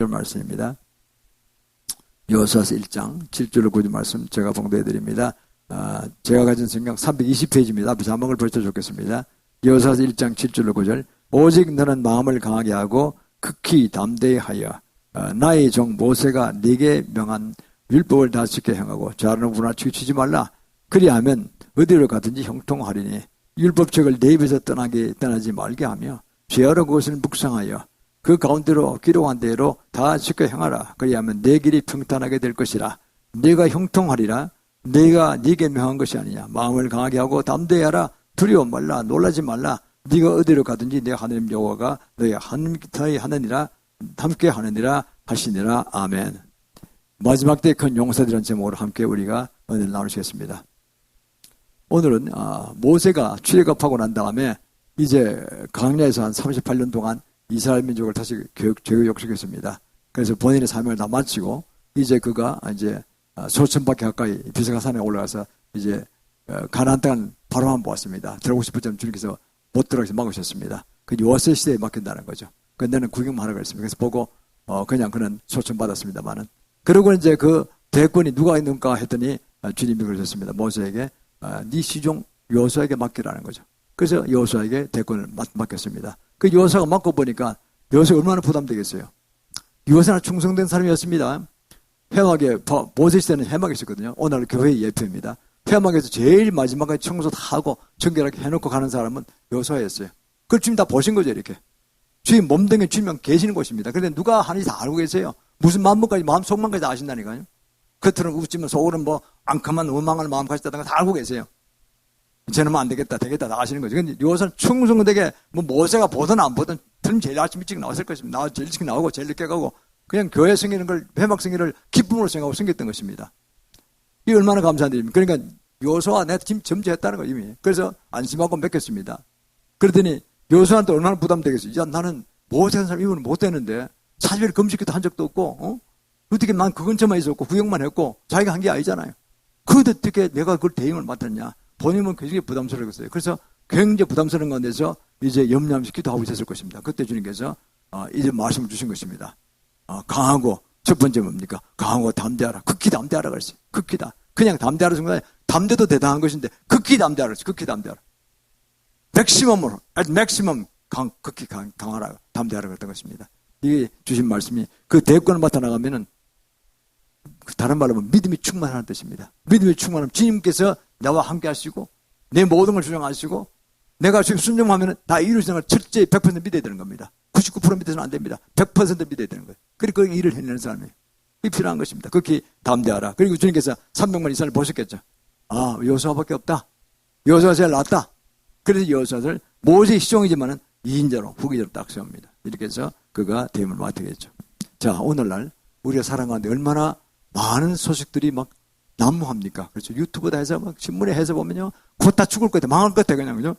말씀입니다. 여호수아서 1장 7절로 9절 말씀 제가 봉독해 드립니다. 제가 가진 성경 320페이지입니다. 앞에 자막을 벌쳐 줬겠습니다. 여호수아서 1장 7절로 9절. 오직 너는 마음을 강하게 하고 극히 담대히 하여 나의 종 모세가 네게 명한 율법을 다 지켜 행하고 좌로나 우로나 치우치지 말라. 그리하면 어디로 가든지 형통하리니 율법책을 내 입에서 떠나지 말게 하며 죄하러 그것을 묵상하여 그 가운데로 기록한 대로 다 지켜 행하라. 그리하면 내 길이 평탄하게 될 것이라. 네가 형통하리라. 네가 네게 명한 것이 아니냐. 마음을 강하게 하고 담대히 하라. 두려워 말라. 놀라지 말라. 네가 어디로 가든지 내 하나님 여호와가 너희 하느니라 함께 하느니라 하시니라. 아멘. 마지막 때 큰 용사들이라는 제목으로 함께 우리가 은혜를 나누시겠습니다. 오늘은 모세가 출애굽하고 난 다음에 이제 광야에서 한 38년 동안 이스라엘 민족을 다시 교육시켰습니다. 그래서 본인의 사명을 다 마치고 이제 그가 이제 소천바퀴 가까이 비스가산에 올라가서 이제 가나안 땅을 바로만 보았습니다. 들어오고 싶었지만 주님께서 못 들어가서 막으셨습니다. 그 요셉 시대에 맡긴다는 거죠. 근데는 구경만 하라고 했습니다. 그래서 보고 그냥 그는 소천받았습니다만은. 그리고 이제 그 대권이 누가 있는가 했더니 주님이 그러셨습니다. 모세에게 네 시종 여호수아에게 맡기라는 거죠. 그래서 여호수아에게 대권을 맡겼습니다. 그 여호수아가 맡고 보니까 여호수아가 얼마나 부담되겠어요. 여호수아는 충성된 사람이었습니다. 회막에 모세 시대는 회막이 있었거든요. 오늘 교회의 예표입니다. 회막에서 제일 마지막에 청소 다 하고 정결하게 해놓고 가는 사람은 여호수아였어요. 그걸 주님 다 보신 거죠. 이렇게 주님 몸뚱이에 주님 계시는 곳입니다. 그런데 누가 하는지 다 알고 계세요. 무슨 마음까지 마음 속만까지 다 아신다니까요. 겉으로는 웃지만 속으로는 뭐 앙큼한 원망을 마음까지 다는 거 다 알고 계세요. 쟤는 안 되겠다 다 아시는 거죠. 근데 여호수아는 충성되게 뭐 모세가 보든 안 보든 틀림 제일 아침 일찍 나왔을 것입니다. 제일 일찍 나오고 제일 늦게 가고 그냥 교회 생기는 걸 회막 생기를 기쁨으로 생각하고 생겼던 것입니다. 이 얼마나 감사한 일입니까? 그러니까 여호수아 내가 지금 점지했다는 거 이미. 그래서 안심하고 맡겼습니다. 그러더니 여호수아한테 얼마나 부담되겠어요. 야 나는 모세 한 사람 이거는 못 되는데 사실 금식기도 한 적도 없고 어떻게 난 그 근처만 있었고 구경만 했고 자기가 한 게 아니잖아요. 그런데 어떻게 내가 그걸 대행을 맡았냐. 본인은 굉장히 부담스러웠어요. 그래서 굉장히 부담스러운 건데서 이제 염려하면서 기도하고 있었을 것입니다. 그때 주님께서 이제 말씀을 주신 것입니다. 강하고 첫 번째 뭡니까? 강하고 담대하라. 극히 담대하라 그랬어요. 극히다. 그냥 담대하라 순간에 담대도 대단한 것인데 극히 담대하라 그랬어요. 극히 담대하라. 맥시멈으로 맥시멈 극히 강하라 담대하라 그랬던 것입니다. 이게 주신 말씀이 그 대권을 맡아 나가면은 다른 말로 하면 믿음이 충만하는 뜻입니다. 믿음이 충만하면 주님께서 나와 함께 하시고 내 모든 걸 주장하시고 내가 지금 순종하면 다 이루어지는 걸 철저히 100% 믿어야 되는 겁니다. 99% 믿어서는 안 됩니다. 100% 믿어야 되는 거예요. 그리고 그 일을 해내는 사람이에요. 이게 필요한 것입니다. 극히 담대하라. 그리고 주님께서 300만 이스라엘을 보셨겠죠. 여호수아밖에 없다. 여호수아가 제일 낫다. 그래서 여호수아를 모세의 시종이지만은 2인자로 후계자로 딱 세웁니다. 이렇게 해서 그가 대임을 맡게 죠 자, 오늘날 우리가 살아가는데 얼마나 많은 소식들이 막 난무합니까? 그렇죠. 유튜브다 해서 막 신문에 해서 보면요. 곧 다 죽을 것 같아. 망할 것 같아. 그냥, 그죠?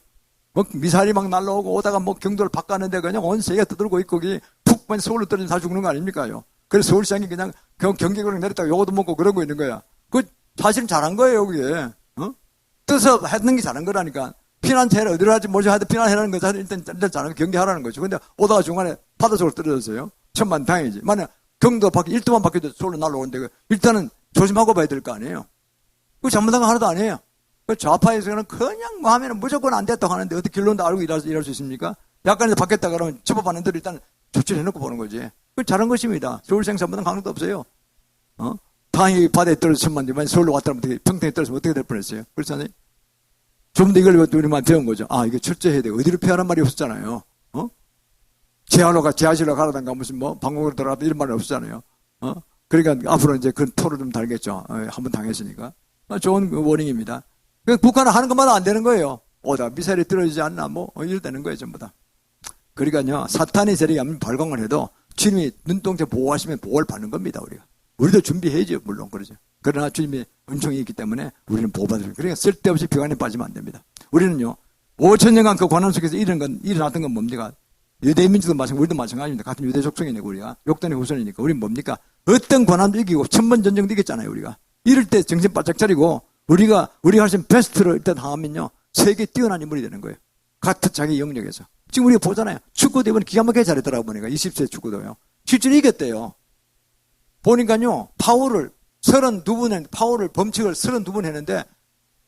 막 미사일이 막 날라오고 오다가 뭐 경도를 바꿨는데 그냥 온 세계가 떠들고 있고 거기 푹 서울로 떨어지면 다 죽는 거 아닙니까요? 그래서 서울시장이 그냥 경계구역 내렸다가 요것도 먹고 그러고 있는 거야. 그 사실은 잘한 거예요, 그게. 떠서 했는 게 잘한 거라니까. 피난처를 어디로 하지 뭐지 하든 피난해라는 거 일단 잘한 거 경계하라는 거죠. 근데 오다가 중간에 바다 속으로 떨어졌어요. 천만 다행이지. 만약 경도 밖에 1도만 바뀌어도 서울로 날라오는데 일단은 조심하고 봐야 될 거 아니에요. 그 잘못한 거 하나도 아니에요. 그 좌파에서는 그냥 뭐 하면 무조건 안 됐다고 하는데 어떻게 결론도 알고 일할 수 있습니까? 약간에서 바뀌었다 그러면 처벌받는 대로 일단 조치를 해놓고 보는 거지. 그 잘한 것입니다. 서울생 잘못한 강도도 없어요. 다행히 바다에 떨어져 천만 대 서울로 왔다 하면 평택에 떨어지면 어떻게 될 뻔했어요. 그렇잖아요. 좀 더 이걸 우리만 배운 거죠. 이게 철저해야 돼. 어디로 피하란 말이 없었잖아요. 지하실로 가라던가 무슨 뭐 방공으로 들어가다 이런 말이 없었잖아요. 그러니까 앞으로 이제 그 토를 좀 달겠죠. 한번 당했으니까. 좋은 워닝입니다. 북한은 하는 것마다 안 되는 거예요. 미사일이 떨어지지 않나 이럴 되는 거예요, 전부 다. 그러니까요, 사탄의 세력이 한번 발광을 해도 주님이 눈동자 보호하시면 보호를 받는 겁니다, 우리가. 우리도 준비해야죠, 물론 그러죠. 그러나 주님이 은총이 있기 때문에 우리는 보호받을 수 있어요. 그러니까 쓸데없이 비관에 빠지면 안 됩니다. 우리는요, 5,000년간 그 고난 속에서 일어났던 건 뭡니까? 유대민족도 마찬가지고 우리도 마찬가지입니다. 같은 유대 족속이니까 우리가 역단의 후손이니까 우리는 뭡니까? 어떤 고난도 이기고 천번 전쟁도 이겼잖아요, 우리가. 이럴 때 정신 바짝 차리고 우리가 하신 베스트를 일단 하면요, 세계 뛰어난 인물이 되는 거예요. 같은 자기 영역에서. 지금 우리가 보잖아요. 축구도 이번에 기가 막히게 잘했더라고 보니까 20세 축구도요. 실제로 이겼대요. 보니까요, 파울을 32번, 파울을 범칙을 32번 했는데,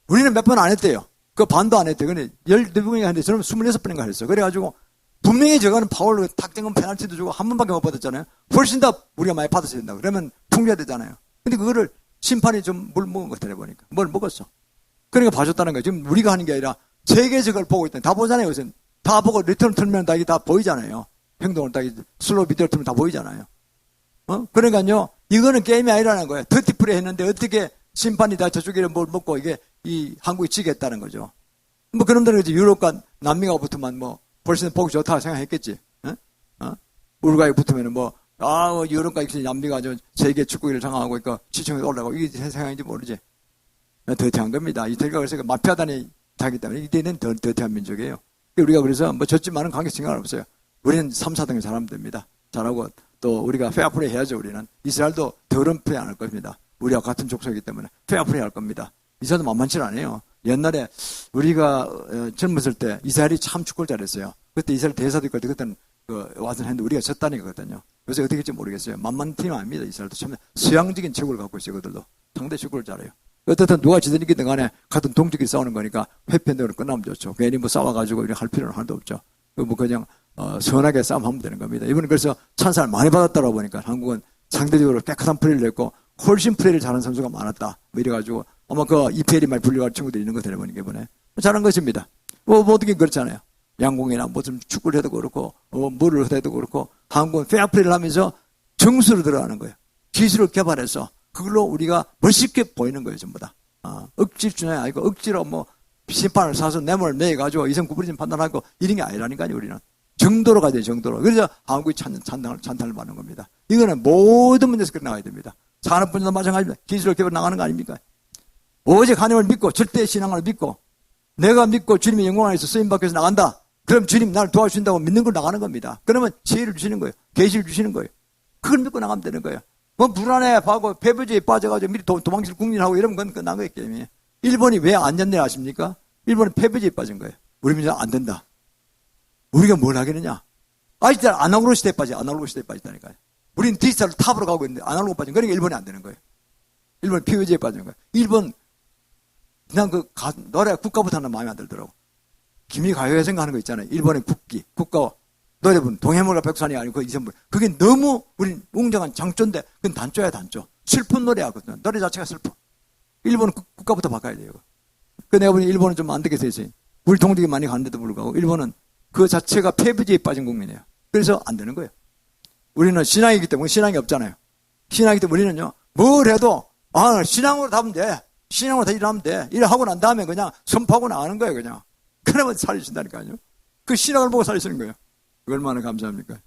우리는 몇 번 안 했대요. 그 반도 안 했대요. 근데 12번인가 했는데, 저는 26번인가 했어요. 그래가지고, 분명히 저거는 파울로 탁 페널티도 주고 한 번밖에 못 받았잖아요. 훨씬 더 우리가 많이 받았어야 된다고. 그러면 풍요해야 되잖아요. 근데 그거를 심판이 좀 뭘 먹은 것 같아, 보니까. 뭘 먹었어. 그러니까 봐줬다는 거예요. 지금 우리가 하는 게 아니라 세계적으로 보고 있다. 다 보잖아요. 요새 다 보고 리턴을 틀면 다 이게 다 보이잖아요. 행동을 딱 슬로우 비디오를 틀면 다 보이잖아요. 그러니까요. 이거는 게임이 아니라는 거예요. 더티플레이 했는데 어떻게 심판이 다 저쪽에 뭘 먹고 이게 이 한국이 지겠다는 거죠. 뭐 그놈들은 이제 유럽과 남미가 붙으면 뭐 훨씬 보기 좋다 생각했겠지. 우루과이 붙으면은 유럽과 남미가 세계 축구기를 장악하고 있고 지청에 올라가고 이게 생각인지 모르지. 더티한 겁니다. 이태리가 그래서 마피아단이 하기 때문에 이때는 더티한 민족이에요. 우리가 그래서 뭐 졌지만은 관계 생각 없어요. 우리는 3, 4등 잘하면 됩니다. 잘하고 또 우리가 페어플레이 해야죠. 우리는 이스라엘도 더러운 플레이 안 할 겁니다. 우리와 같은 족속이기 때문에 페어플레이 할 겁니다. 이스라엘도 만만치 않아요. 옛날에 우리가 젊었을 때 이스라엘이 참 축구를 잘했어요. 그때 이스라엘 대사도 있고 그때는 와서 했는데 우리가 졌다는 거거든요. 요새 어떻게 될지 모르겠어요. 만만한 팀 아닙니다. 이스라엘도 참 서양적인 체구를 갖고 있어요. 그들도 상대 축구를 잘해요. 어떻든 누가 지든 이기든 간에 같은 동족이 싸우는 거니까 회편대로 끝나면 좋죠. 괜히 뭐 싸워가지고 이렇게 할 필요는 하나도 없죠. 뭐 그냥 선하게 싸움하면 되는 겁니다. 이번에 그래서 찬사를 많이 받았다고 보니까 한국은 상대적으로 깨끗한 플레이를 했고 훨씬 플레이를 잘하는 선수가 많았다. 뭐 이래가지고 아마 그 EPL이 많이 불려갈 친구들이 있는 거 들어보니까 이번에 잘한 것입니다. 뭐 어떻게 그렇잖아요. 양궁이나 무슨 축구를 해도 그렇고 뭐를 해도 그렇고 한국은 페어 플레이를 하면서 정수로 들어가는 거예요. 기술을 개발해서 그걸로 우리가 멋있게 보이는 거예요. 전부 다. 억지 주냐 아니고 억지로 뭐 심판을 사서 내모를 매가지고 이성 구부러진 판단하고 이런 게 아니라니까요. 우리는 정도로 가야 돼요. 정도로. 그래서 한국이 찬탄을 받는 겁니다. 이거는 모든 문제에서 그렇게 나와야 됩니다. 산업분야도 마찬가지입니다. 기술을 개발 나가는 거 아닙니까? 오직 하나님을 믿고 절대 신앙을 믿고 내가 믿고 주님의 영광 안에서 쓰임받기 위해서 나간다. 그럼 주님 나를 도와주신다고 믿는 걸 나가는 겁니다. 그러면 지혜를 주시는 거예요. 계시를 주시는 거예요. 그걸 믿고 나가면 되는 거예요. 뭐 불안해 하고 패배주의에 빠져가지고 미리 도망칠 국민하고 이러면 그건 끝난 거예요. 게임이. 일본이 왜 안 됐냐 아십니까? 일본은 패배주의에 빠진 거예요. 우리 민족 안 된다. 우리가 뭘 하겠느냐? 아직도 아날로그 시대에 아날로그 시대에 빠졌다니까요. 우리는 디지털 탑으로 가고 있는데 아날로그 빠진 거예요. 그러니까 일본이 안 되는 거예요. 일본은 패배주의에 빠진 거예요. 일본 그냥 노래 국가부터 하는 마음에 안 들더라고. 기미가요에 생각하는 거 있잖아요. 일본의 국가 노래분 동해물과 백산이 아니고 그 이선물. 그게 너무 우린 웅장한 장조인데 그건 단조야 단조. 슬픈 노래하거든요. 노래 자체가 슬퍼. 일본은 국가부터 바꿔야 돼요. 그 내가 보니 일본은 좀 안 되게 돼 있어요. 우리 동족이 많이 가는데도 불구하고 일본은 그 자체가 패배주의에 빠진 국민이에요. 그래서 안 되는 거예요. 우리는 신앙이기 때문에 신앙이 없잖아요. 신앙이기 때문에 우리는요. 뭘 해도 신앙으로 답면 돼. 신앙으로 다 일하면 돼. 일하고 난 다음에 그냥 선포하고 나가는 거예요. 그냥. 그러면 살리신다니까요. 그 신앙을 보고 살리시는 거예요. 얼마나 감사합니까?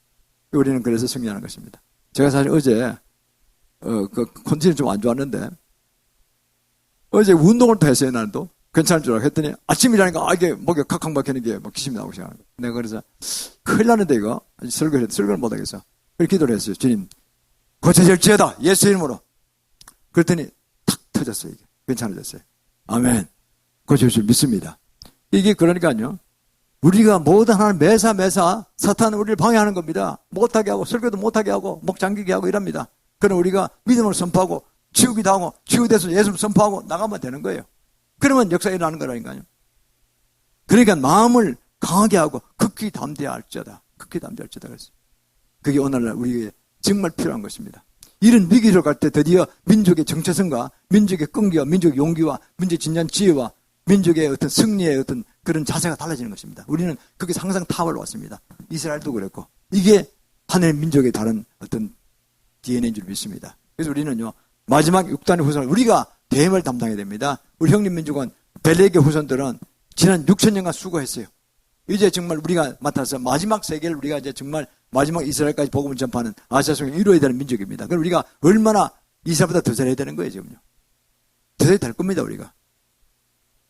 우리는 그래서 승리하는 것입니다. 제가 사실 어제 그 컨디션이 좀 안 좋았는데 어제 운동을 또 했어요. 나도 괜찮을 줄 알고 했더니 아침이라니까 이게 목에 칵칵 막히는 게 막 기침이 나오기 시작하는 거예요. 내가 그래서 큰일 났는데 이거 설교를 못 하겠어. 그래서 기도를 했어요. 주님 고쳐질지어다 예수 이름으로. 그랬더니 탁 터졌어요. 이게 괜찮아졌어요. 아멘. 고쳐질 줄 믿습니다. 이게 그러니까요. 우리가 모든 하나님 매사 사탄은 우리를 방해하는 겁니다. 못하게 하고 설교도 못하게 하고 목 잠기게 하고 이럽니다. 그럼 우리가 믿음을 선포하고 치우기도 하고 치유돼서 예수를 선포하고 나가면 되는 거예요. 그러면 역사가 일어나는 거라니까요. 그러니까 마음을 강하게 하고 극히 담대할지어다. 극히 담대할지어다 그랬어요. 그게 오늘날 우리에게 정말 필요한 것입니다. 이런 위기를 갈 때 드디어 민족의 정체성과 민족의 끈기와 민족의 용기와 민족의 진지한 지혜와 민족의 어떤 승리의 어떤 그런 자세가 달라지는 것입니다. 우리는 그게 항상 타월로 왔습니다. 이스라엘도 그랬고 이게 하나님의 민족의 다른 어떤 DNA인 줄 믿습니다. 그래서 우리는요 마지막 6단의 후손을 우리가 대임을 담당해야 됩니다. 우리 형님 민족은 벨렉의 후손들은 지난 6,000년간 수고했어요. 이제 정말 우리가 맡아서 마지막 세계를 우리가 이제 정말 마지막 이스라엘까지 복음을 전파하는 아시아 속에 이루어야 되는 민족입니다. 그럼 우리가 얼마나 이스라엘보다 더 잘해야 되는 거예요 지금요. 더 잘해야 될 겁니다 우리가.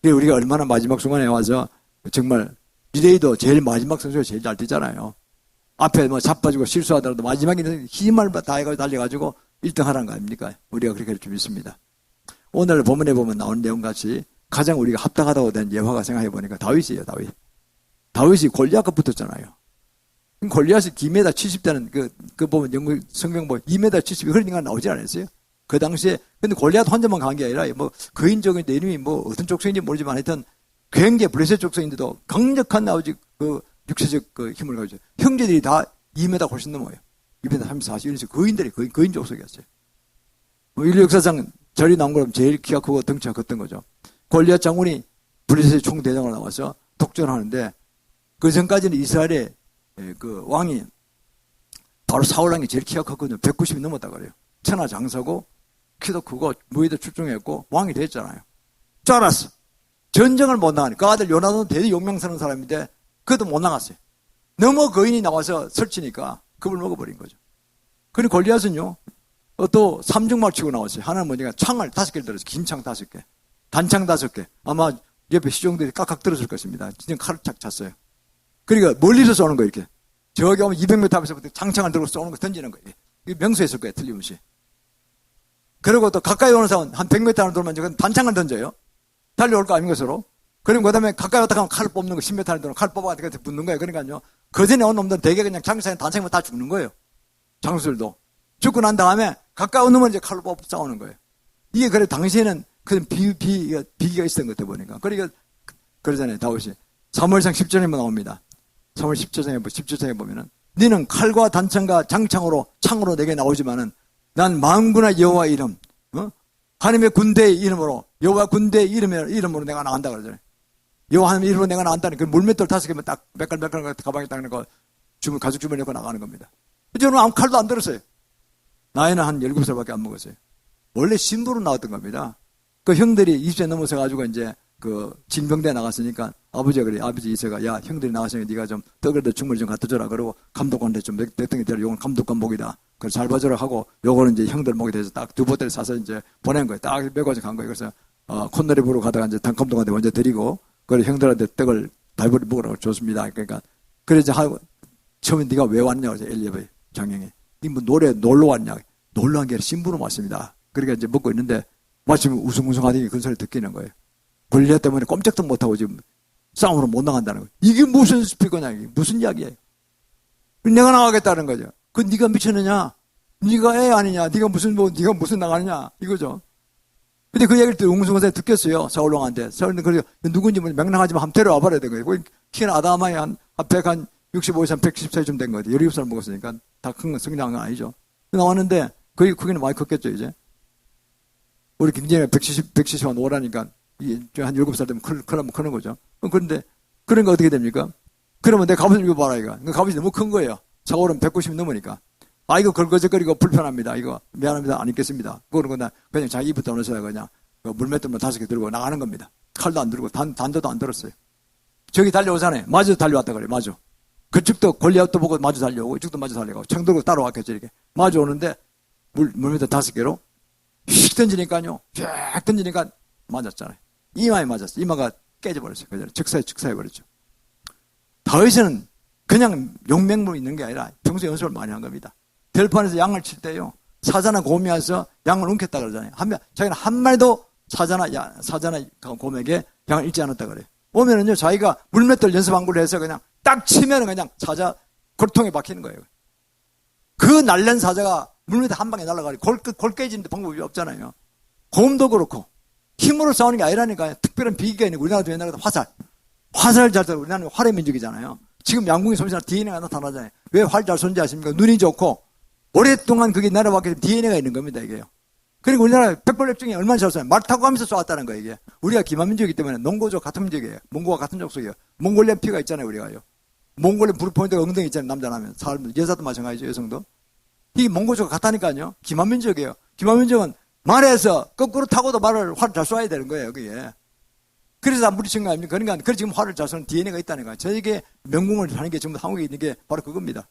우리가 얼마나 마지막 순간에 와서 정말 리레이도 제일 마지막 선수가 제일 잘 뛰잖아요. 앞에 뭐 자빠지고 실수하더라도 마지막에는 힘을 다 해가지고 달려가지고 1등 하라는 거 아닙니까? 우리가 그렇게 할 줄 믿습니다. 오늘 본문에 보면 나온 내용같이 가장 우리가 합당하다고 된 예화가 생각해 보니까 다윗이에요. 다윗이 골리앗과 붙었잖아요. 골리앗이 2m 70대는 그 보면 영국 성경 보면 2m 70 그런 인간 나오지 않았어요. 그 당시에. 근데 골리앗 혼자만 간 게 아니라 뭐 거인족인데 이름이 뭐 어떤 족속인지 모르지만 하여튼 굉장히 블레셋 족속인데도 강력한 아버지 그 육체적 그 힘을 가지고 형제들이 다 2m 훨씬 넘어요. 2m 30, 40 이런 거인들이 거인 족속이었어요. 뭐 인류 역사상 절이 나온 거라면 제일 키가 크고 덩치가 컸던 거죠. 골리앗 장군이 블레셋 총대장으로 나와서 독전하는데 그 전까지는 이스라엘의 그 왕이 바로 사울 왕이 제일 키가 컸거든요. 190이 넘었다 그래요. 천하장사고 키도 크고 무예도 출중했고 왕이 됐잖아요. 줄 알았어. 전쟁을 못 나가니까 그 아들 요나단은 대대 용맹스러운 사람인데 그것도 못 나갔어요. 너무 거인이 나와서 설치니까 겁을 먹어버린 거죠. 그리고 골리앗은요 또 삼중말 치고 나왔어요. 하나는 뭐냐면 창을 5개를 들었어요. 긴 창 5개, 단창 5개. 아마 옆에 시종들이 깍깍 들었을 것입니다. 진짜 칼을 착 찼어요. 그러니까 멀리서 쏘는 거예요. 이렇게 저기 오면 200m 앞에서부터 장창을 들고 쏘는 거 던지는 거예요. 이게 명수했을 거예요. 틀림없이. 그리고 또 가까이 오는 사람은 한 100m 안에 돌면 저건 단창을 던져요. 달려올 거 아닌 것으로. 그리고 그 다음에 가까이 왔다 가면 칼을 뽑는 거 10m 안에 돌면 칼 뽑아가지고 붙는 거예요. 그러니까요. 그 전에 온 놈들은 대개 그냥 장창에 단창만 다 죽는 거예요. 장수들도. 죽고 난 다음에 가까운 놈은 이제 칼로 뽑고 싸우는 거예요. 이게 그래 당시에는 그런 비기가 있었던 것 같아 보니까. 그러니까 그러잖아요. 다윗이. 사무엘상 10절에 나옵니다. 사무엘 10절에 보면은 너는 칼과 단창과 장창으로 창으로 내게 나오지만은 난 만군의 여호와 이름, 하나님의 군대의 이름으로 여호와 군대의 이름으로 내가 나간다 그러잖아요. 여호와 하나님의 이름으로 내가 나간다니 그 물맷돌 5개면 딱 몇갈 가방에 딱 넣고 주문 가죽 주머니에 넣고 나가는 겁니다. 저는 아무 칼도 안 들었어요. 나이는 한 17살밖에 안 먹었어요. 원래 신부로 나왔던 겁니다. 그 형들이 20세 넘어서 가지고 이제 그 징병대에 나갔으니까 아버지가 그래. 아버지 이세가 야 형들이 나갔으니까 네가 좀 떡을 주머니 좀 갖다 줘라. 그러고 감독관한테 좀 대통령이 되라. 요건 감독관 목이다. 그걸 잘 봐줘라 하고 요거는 이제 형들 목이 돼서 딱 두 보따리 사서 이제 보낸 거예요. 딱 메고서 간 거예요. 그래서 콧노래 부르고 가다가 이제 감독관한테 먼저 드리고 그래 형들한테 떡을 발버리 먹으라고 줬습니다. 그러니까 그래서 하고 처음에 네가 왜 왔냐 그래서 엘리야의 장형이 니 뭐 놀러 왔냐. 놀러 간 게 아니라 신부로 왔습니다. 그러니까 이제 먹고 있는데 마침 우승우승하더니 그 소리 듣기는 거예요. 골리앗 때문에 꼼짝도 못하고 지금 싸움으로 못 나간다는 거예요. 이게 무슨 스피커냐, 이게 무슨 이야기예요. 내가 나가겠다는 거죠. 그 네가 미쳤느냐? 네가 애 아니냐? 네가 무슨 나가느냐? 이거죠. 근데 그 얘기를 또 웅성한테 듣겠어요. 사울왕한테. 사울은 그래서 누군지 명랑하지만 한번 데려와 봐야 되는 거예요. 키는 아담아이 한 165세, 110세쯤 된 거예요. 17살 먹었으니까 다 큰 건 성장은 아니죠. 나왔는데 거의 크기는 많이 컸겠죠, 이제. 우리 경쟁이 170만 오라니까 한 7살 되면 크는 거죠. 그런데 그런 거 어떻게 됩니까? 그러면 내 갑옷을 입어봐라 이거. 갑옷이 너무 큰 거예요. 사울은 190이 넘으니까. 아 이거 걸거적거리고 불편합니다. 이거 미안합니다. 안 입겠습니다. 그러고 그냥 자기 입부터 넣어서 그냥 물맷돌만 5개 들고 나가는 겁니다. 칼도 안 들고 단도도 안 들었어요. 저기 달려오잖아요. 마저 달려왔다 그래요. 마저. 그쪽도 골리앗도 보고 마저 달려오고 이쪽도 마저 달려가고 청 들고 따라왔겠죠 이렇게. 마저 오는데 물맷돌 5개로 휙 던지니까요. 휙 던지니까 맞았잖아요. 이마에 맞았어요. 이마가 깨져버렸어요. 그죠? 즉사해버렸죠. 다윗은 그냥 용맹으로 있는 게 아니라 평소에 연습을 많이 한 겁니다. 들판에서 양을 칠 때요. 사자나 곰이 와서 양을 움켰다 그러잖아요. 자기는 한 마리도 사자나 곰에게 양을 잃지 않았다 그래요. 오면은요, 자기가 물맷돌 연습한 걸로 해서 그냥 딱 치면은 그냥 사자 골통에 박히는 거예요. 그 날랜 사자가 물맷돌 한 방에 날아가고 골 깨지는데 방법이 없잖아요. 곰도 그렇고. 힘으로 싸우는 게 아니라니까요. 특별한 비기가 있는 우리나라도 옛날에 화살 잘 쏘고 우리나라는 활의 민족이잖아요. 지금 양궁이 솜씨나 DNA가 나타나잖아요. 왜 활 잘 쏘는지 아십니까? 눈이 좋고 오랫동안 그게 내려왔기 때문에 DNA가 있는 겁니다. 이게요. 그리고 우리나라 백발백중에 얼마나 잘 쏘요. 말 타고 가면서 쏘았다는 거예요. 이게. 우리가 기만민족이기 때문에 몽고족 같은 민족이에요. 몽고와 같은 족속이에요. 몽골리안 피가 있잖아요. 우리가요. 몽골리안 부르포인트가 엉덩이 있잖아요. 남자라면. 사람, 여자도 마찬가지죠. 여성도. 이게 몽고족 같다니까요. 기만민족이에요. 기만민족은 말에서 거꾸로 타고도 활을 잘 쏴야 되는 거예요, 그게. 그래서 안 부딪힌 거 아닙니까? 그러니까, 그래서 지금 활을 잘 쏘는 DNA가 있다는 거예요. 저에게 명궁을 하는 게 전부 한국에 있는 게 바로 그겁니다.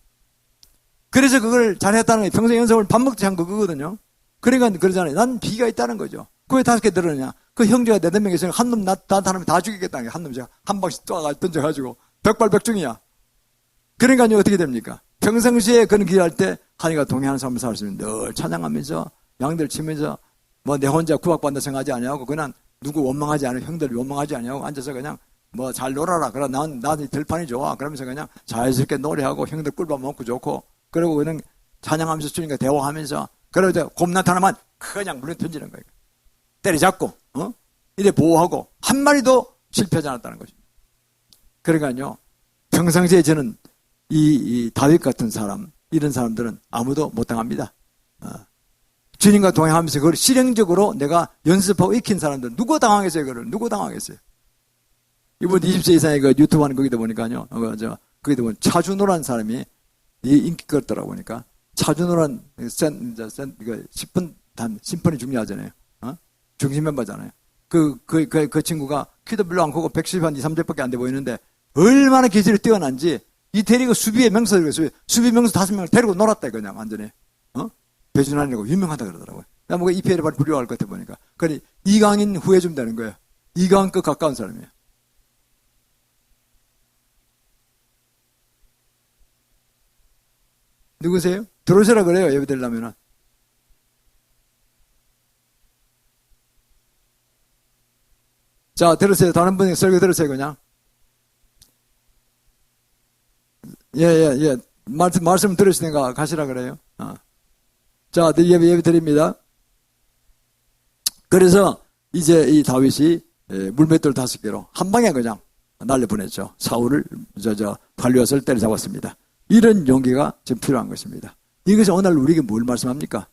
그래서 그걸 잘했다는 거예요. 평생 연습을 밥 먹듯이 한 거 그거거든요. 그러니까 그러잖아요. 난 비가 있다는 거죠. 그 왜 5개 들었냐? 그 형제가 4명 있으니까 한 놈 나타나면 다 죽이겠다는 거예요. 한 놈 제가 한 방씩 던져가지고. 백발백중이야. 그러니까요, 어떻게 됩니까? 평상시에 그런 기도할 때, 하니가 동행하는 삶을 살 수 있는 늘 찬양하면서, 양들 치면서, 내 혼자 구박받는다 생각하지 아니하고, 그냥 누구 원망하지 않은 형들 원망하지 아니하고 앉아서 그냥 뭐 잘 놀아라. 그래, 나는 들판이 좋아. 그러면서 그냥 자연스럽게 노래하고 형들 꿀밥 먹고 좋고, 그리고 그냥 찬양하면서 주님과 대화하면서, 그러고 이제 곰 나타나면 그냥 물론 던지는 거예요. 때려잡고, 이래 보호하고, 한 마리도 실패하지 않았다는 거죠. 그러니까요, 평상시에 저는 이 다윗 같은 사람, 이런 사람들은 아무도 못 당합니다. 주님과 동행하면서 그걸 실행적으로 내가 연습하고 익힌 사람들, 누구 당하겠어요, 그걸? 누구 당하겠어요? 이번 20세 이상의 그 유튜브 하는 거기다 보니까요, 거기다 보면 차준호라는 사람이 인기 끌었더라고 보니까, 차준호라는 10분 단, 심판이 중요하잖아요. 중심 멤버잖아요. 그 친구가 키도 별로 안 크고 110한 2, 3점밖에 안 돼 보이는데, 얼마나 기술이 뛰어난지, 이 데리고 수비의 명수를, 수비 명수 5명을 데리고 놀았다, 그냥, 완전히. 배준환이라고 유명하다 그러더라고요. 나 뭐가 EPL에 바로 불려갈 것 같아 보니까. 그러니 이강인 후회 좀 되는 거예요. 이강인급 가까운 사람이에요. 누구세요? 들어오시라 그래요, 예배 드리려면은. 자, 들으세요. 다른 분이 설교 들으세요, 그냥. 예. 말씀 들으시니까 가시라 그래요. 자, 예배 드립니다. 그래서 이제 이 다윗이 물맷돌 5개로 한 방에 그냥 날려보냈죠. 사울을 발리오스를 때려잡았습니다. 이런 용기가 지금 필요한 것입니다. 이것이 오늘 우리에게 뭘 말씀합니까?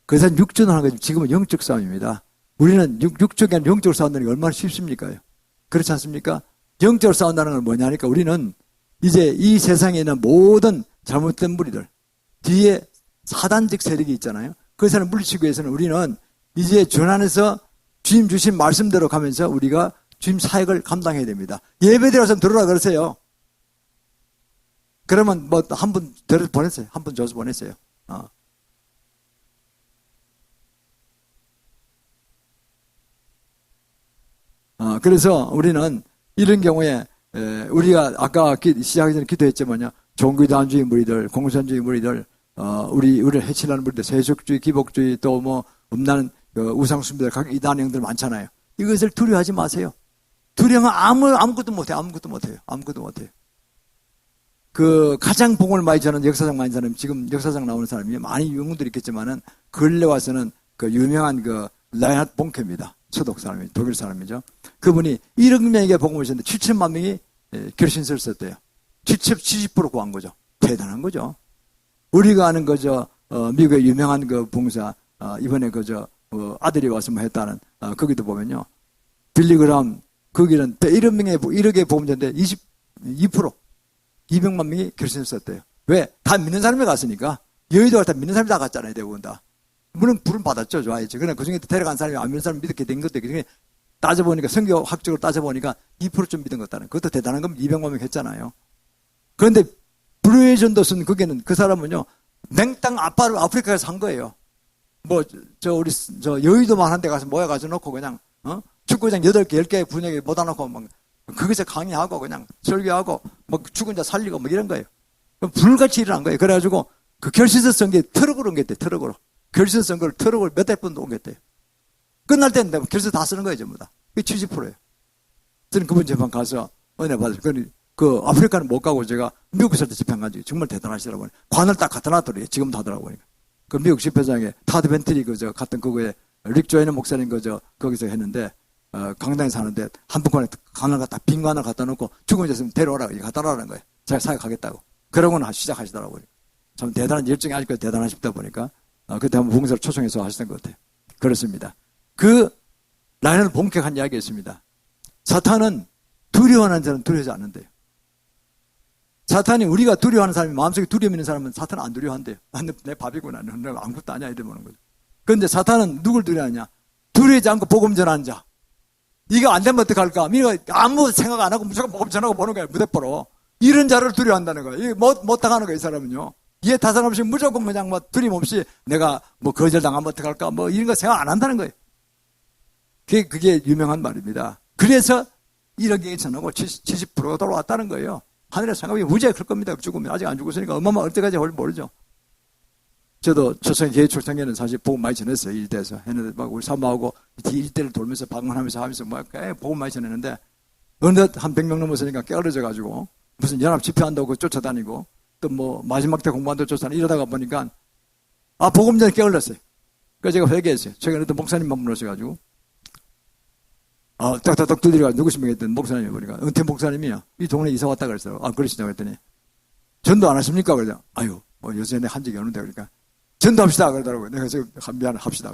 그것은 육전을 하는 거지 지금은 영적 싸움입니다. 우리는 육적이 아니라 영적으로 싸운다는 게 얼마나 쉽습니까? 그렇지 않습니까? 영적으로 싸운다는 건 뭐냐니까 우리는 이제 이 세상에 있는 모든 잘못된 무리들 뒤에 사단적 세력이 있잖아요. 그 사람 물리치기 위해서는 우리는 이제 전 안에서 주님 주신 말씀대로 가면서 우리가 주님 사역을 감당해야 됩니다. 예배 드려서 들어라 그러세요. 그러면 뭐 한 분 들어서 보냈어요. 한 분 줘서 보냈어요. 그래서 우리는 이런 경우에 우리가 아까 시작하기 전에 기도했지만요. 종교단주의 무리들, 공산주의 무리들, 우리를 해치려는 무리들, 세속주의, 기복주의, 또 뭐, 음란, 우상숭배들, 각 이단형들 많잖아요. 이것을 두려워하지 마세요. 두려움은 아무것도 못해요. 아무것도 못해요. 가장 복을 많이 전하는 역사상 많이 전하는, 지금 역사상 나오는 사람이 많이 영웅들이 있겠지만은, 근래 와서는 유명한 라이하트 봉케입니다. 서독 사람이, 독일 사람이죠. 그분이 1억 명에게 복음을 전했는데 7천만 명이 결신서를 썼대요. 70% 구한 거죠. 대단한 거죠. 우리가 아는 미국의 유명한 봉사, 이번에 아들이 와서 뭐 했다는, 거기도 보면요. 빌리그람, 거기는 1억의 보험자인데 200만 명이 결신을 썼대요. 왜? 다 믿는 사람이 갔으니까. 여의도가 다 믿는 사람이 다 갔잖아요, 대부분 다. 물론 불은 받았죠, 좋아했죠. 그러나 그 중에 데려간 사람이 안 믿는 사람이 믿게 된 것도 있고, 따져보니까, 성경학적으로 따져보니까 2%좀 믿은 것 같다는. 그것도 대단한 건 200만 명 했잖아요. 그런데 브루에전더슨 그게는 그 사람은요 냉땅 아프리카에서 산 거예요. 우리 여의도만 한 데 가서 모여가지고 놓고 그냥 축구장 8개 10개 분야에 모아 놓고 막 거기서 강의하고 그냥 설교하고 뭐 죽은 자 살리고 뭐 이런 거예요. 불같이 일어난 거예요. 그래가지고 그 결실서 쓴 게 트럭으로 옮겼대요. 트럭으로 결실서 쓴 걸 트럭을 몇 대 분도 옮겼대요. 끝날 때는 결실서 다 쓰는 거예요, 전부 다. 그게 70%예요. 저는 그분 재판 가서 은혜 받았어요. 아프리카는 못 가고 제가 미국 있을 때 집행 가지고 정말 대단하시더라고요. 관을 딱 갖다 놨더래요. 지금도 하더라고요. 그 미국 집회장에 타드 벤트리 갔던 그거에 릭 조이너 목사님 거기서 했는데, 강당에 사는데 한 분간에 빈 관을 갖다 놓고 죽은 자 있으면 데려오라고 갖다 놔라는 거예요. 제가 사역하겠다고. 그러고는 시작하시더라고요. 참 대단한 열정이 아직까지 대단하시다 보니까, 그때 한번 봉사를 초청해서 하셨던 것 같아요. 그렇습니다. 라인을 본격한 이야기가 있습니다. 사탄은 두려워하는 자는 두려워하지 않는데요. 사탄이 우리가 두려워하는 사람이 마음속에 두려움 있는 사람은 사탄은 안 두려워한대요. 내 밥이구나. 내가 아무것도 아니야. 이러는 거죠. 그런데 사탄은 누굴 두려워하냐? 두려워하지 않고 복음 전하는 자. 이거 안 되면 어떡할까? 아무 생각 안 하고 무조건 복음 전하고 보는 거예요. 무대포로. 이런 자를 두려워한다는 거예요. 이게 못 당하는 거예요. 이 사람은요. 이해 타산 없이 무조건 그냥 두려움 없이 내가 거절당하면 어떡할까? 이런 거 생각 안 한다는 거예요. 그게 유명한 말입니다. 그래서 1억에 전하고 70%가 돌아왔다는 거예요. 하늘의 상급이 무지하게 클 겁니다. 죽으면 아직 안 죽었으니까 얼마만 어때까지 모르죠. 저도 개회 초창기에는 사실 복음 많이 전했어요. 일대에서 했는데 우리 사모하고 일대를 돌면서 방문하면서 하면서 복음 많이 전했는데 어느덧 한 100명 넘었으니까 깨어져가지고 무슨 연합 집회한다고 쫓아다니고 또 뭐 마지막 때 공부한다고 쫓아다니고 이러다가 보니까 복음 전에 깨어졌어요. 그래서 제가 회개했어요. 최근에 또 목사님만 불러셔가지고 딱딱딱 두드려가지고 누구십니까 했더니 목사님이 보니까 은퇴 목사님이요. 이 동네 이사 왔다 그랬어요. 그러시냐고 했더니 전도 안 하십니까? 그러자 요새 내 한 적이 없는데 그러니까 전도합시다 그러더라고요. 내가 지금 미안해 합시다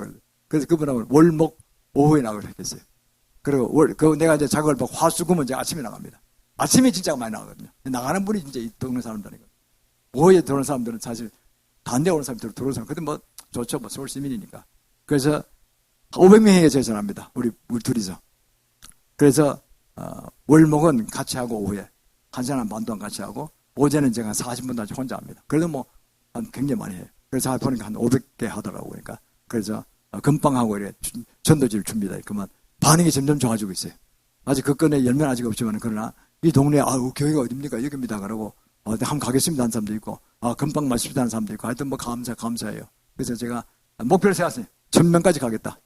그래서 그분하고 월목 오후에 나가기로 했겠어요. 그리고 내가 이제 작업을 화수금은 이제 아침에 나갑니다. 아침에 진짜 많이 나가거든요. 나가는 분이 진짜 이 동네 사람들이거든요. 오후에 들어오는 사람들은 사실 반대 오는 사람들 들어오는 사람. 근데 뭐 좋죠. 뭐 서울 시민이니까. 그래서 500명에게 제전합니다. 우리 둘이서. 그래서 월목은 같이 하고 오후에 1시간 반 동안 같이 하고 오전에는 제가 40분 동안 혼자 합니다. 그래도 뭐 굉장히 많이 해요. 그래서 보니까 한 500개 하더라고요. 그러니까 그래서 금방하고 이래 전도지를 줍니다. 그러면 반응이 점점 좋아지고 있어요. 아직 그 건에 열매는 아직 없지만 그러나 이 동네에 교회가 어딥니까? 여기입니다. 그러고 한번 가겠습니다 하는 사람도 있고 금방 마십시다 하는 사람도 있고 하여튼 뭐 감사해요. 그래서 제가 목표를 세웠어요. 1000명까지 가겠다.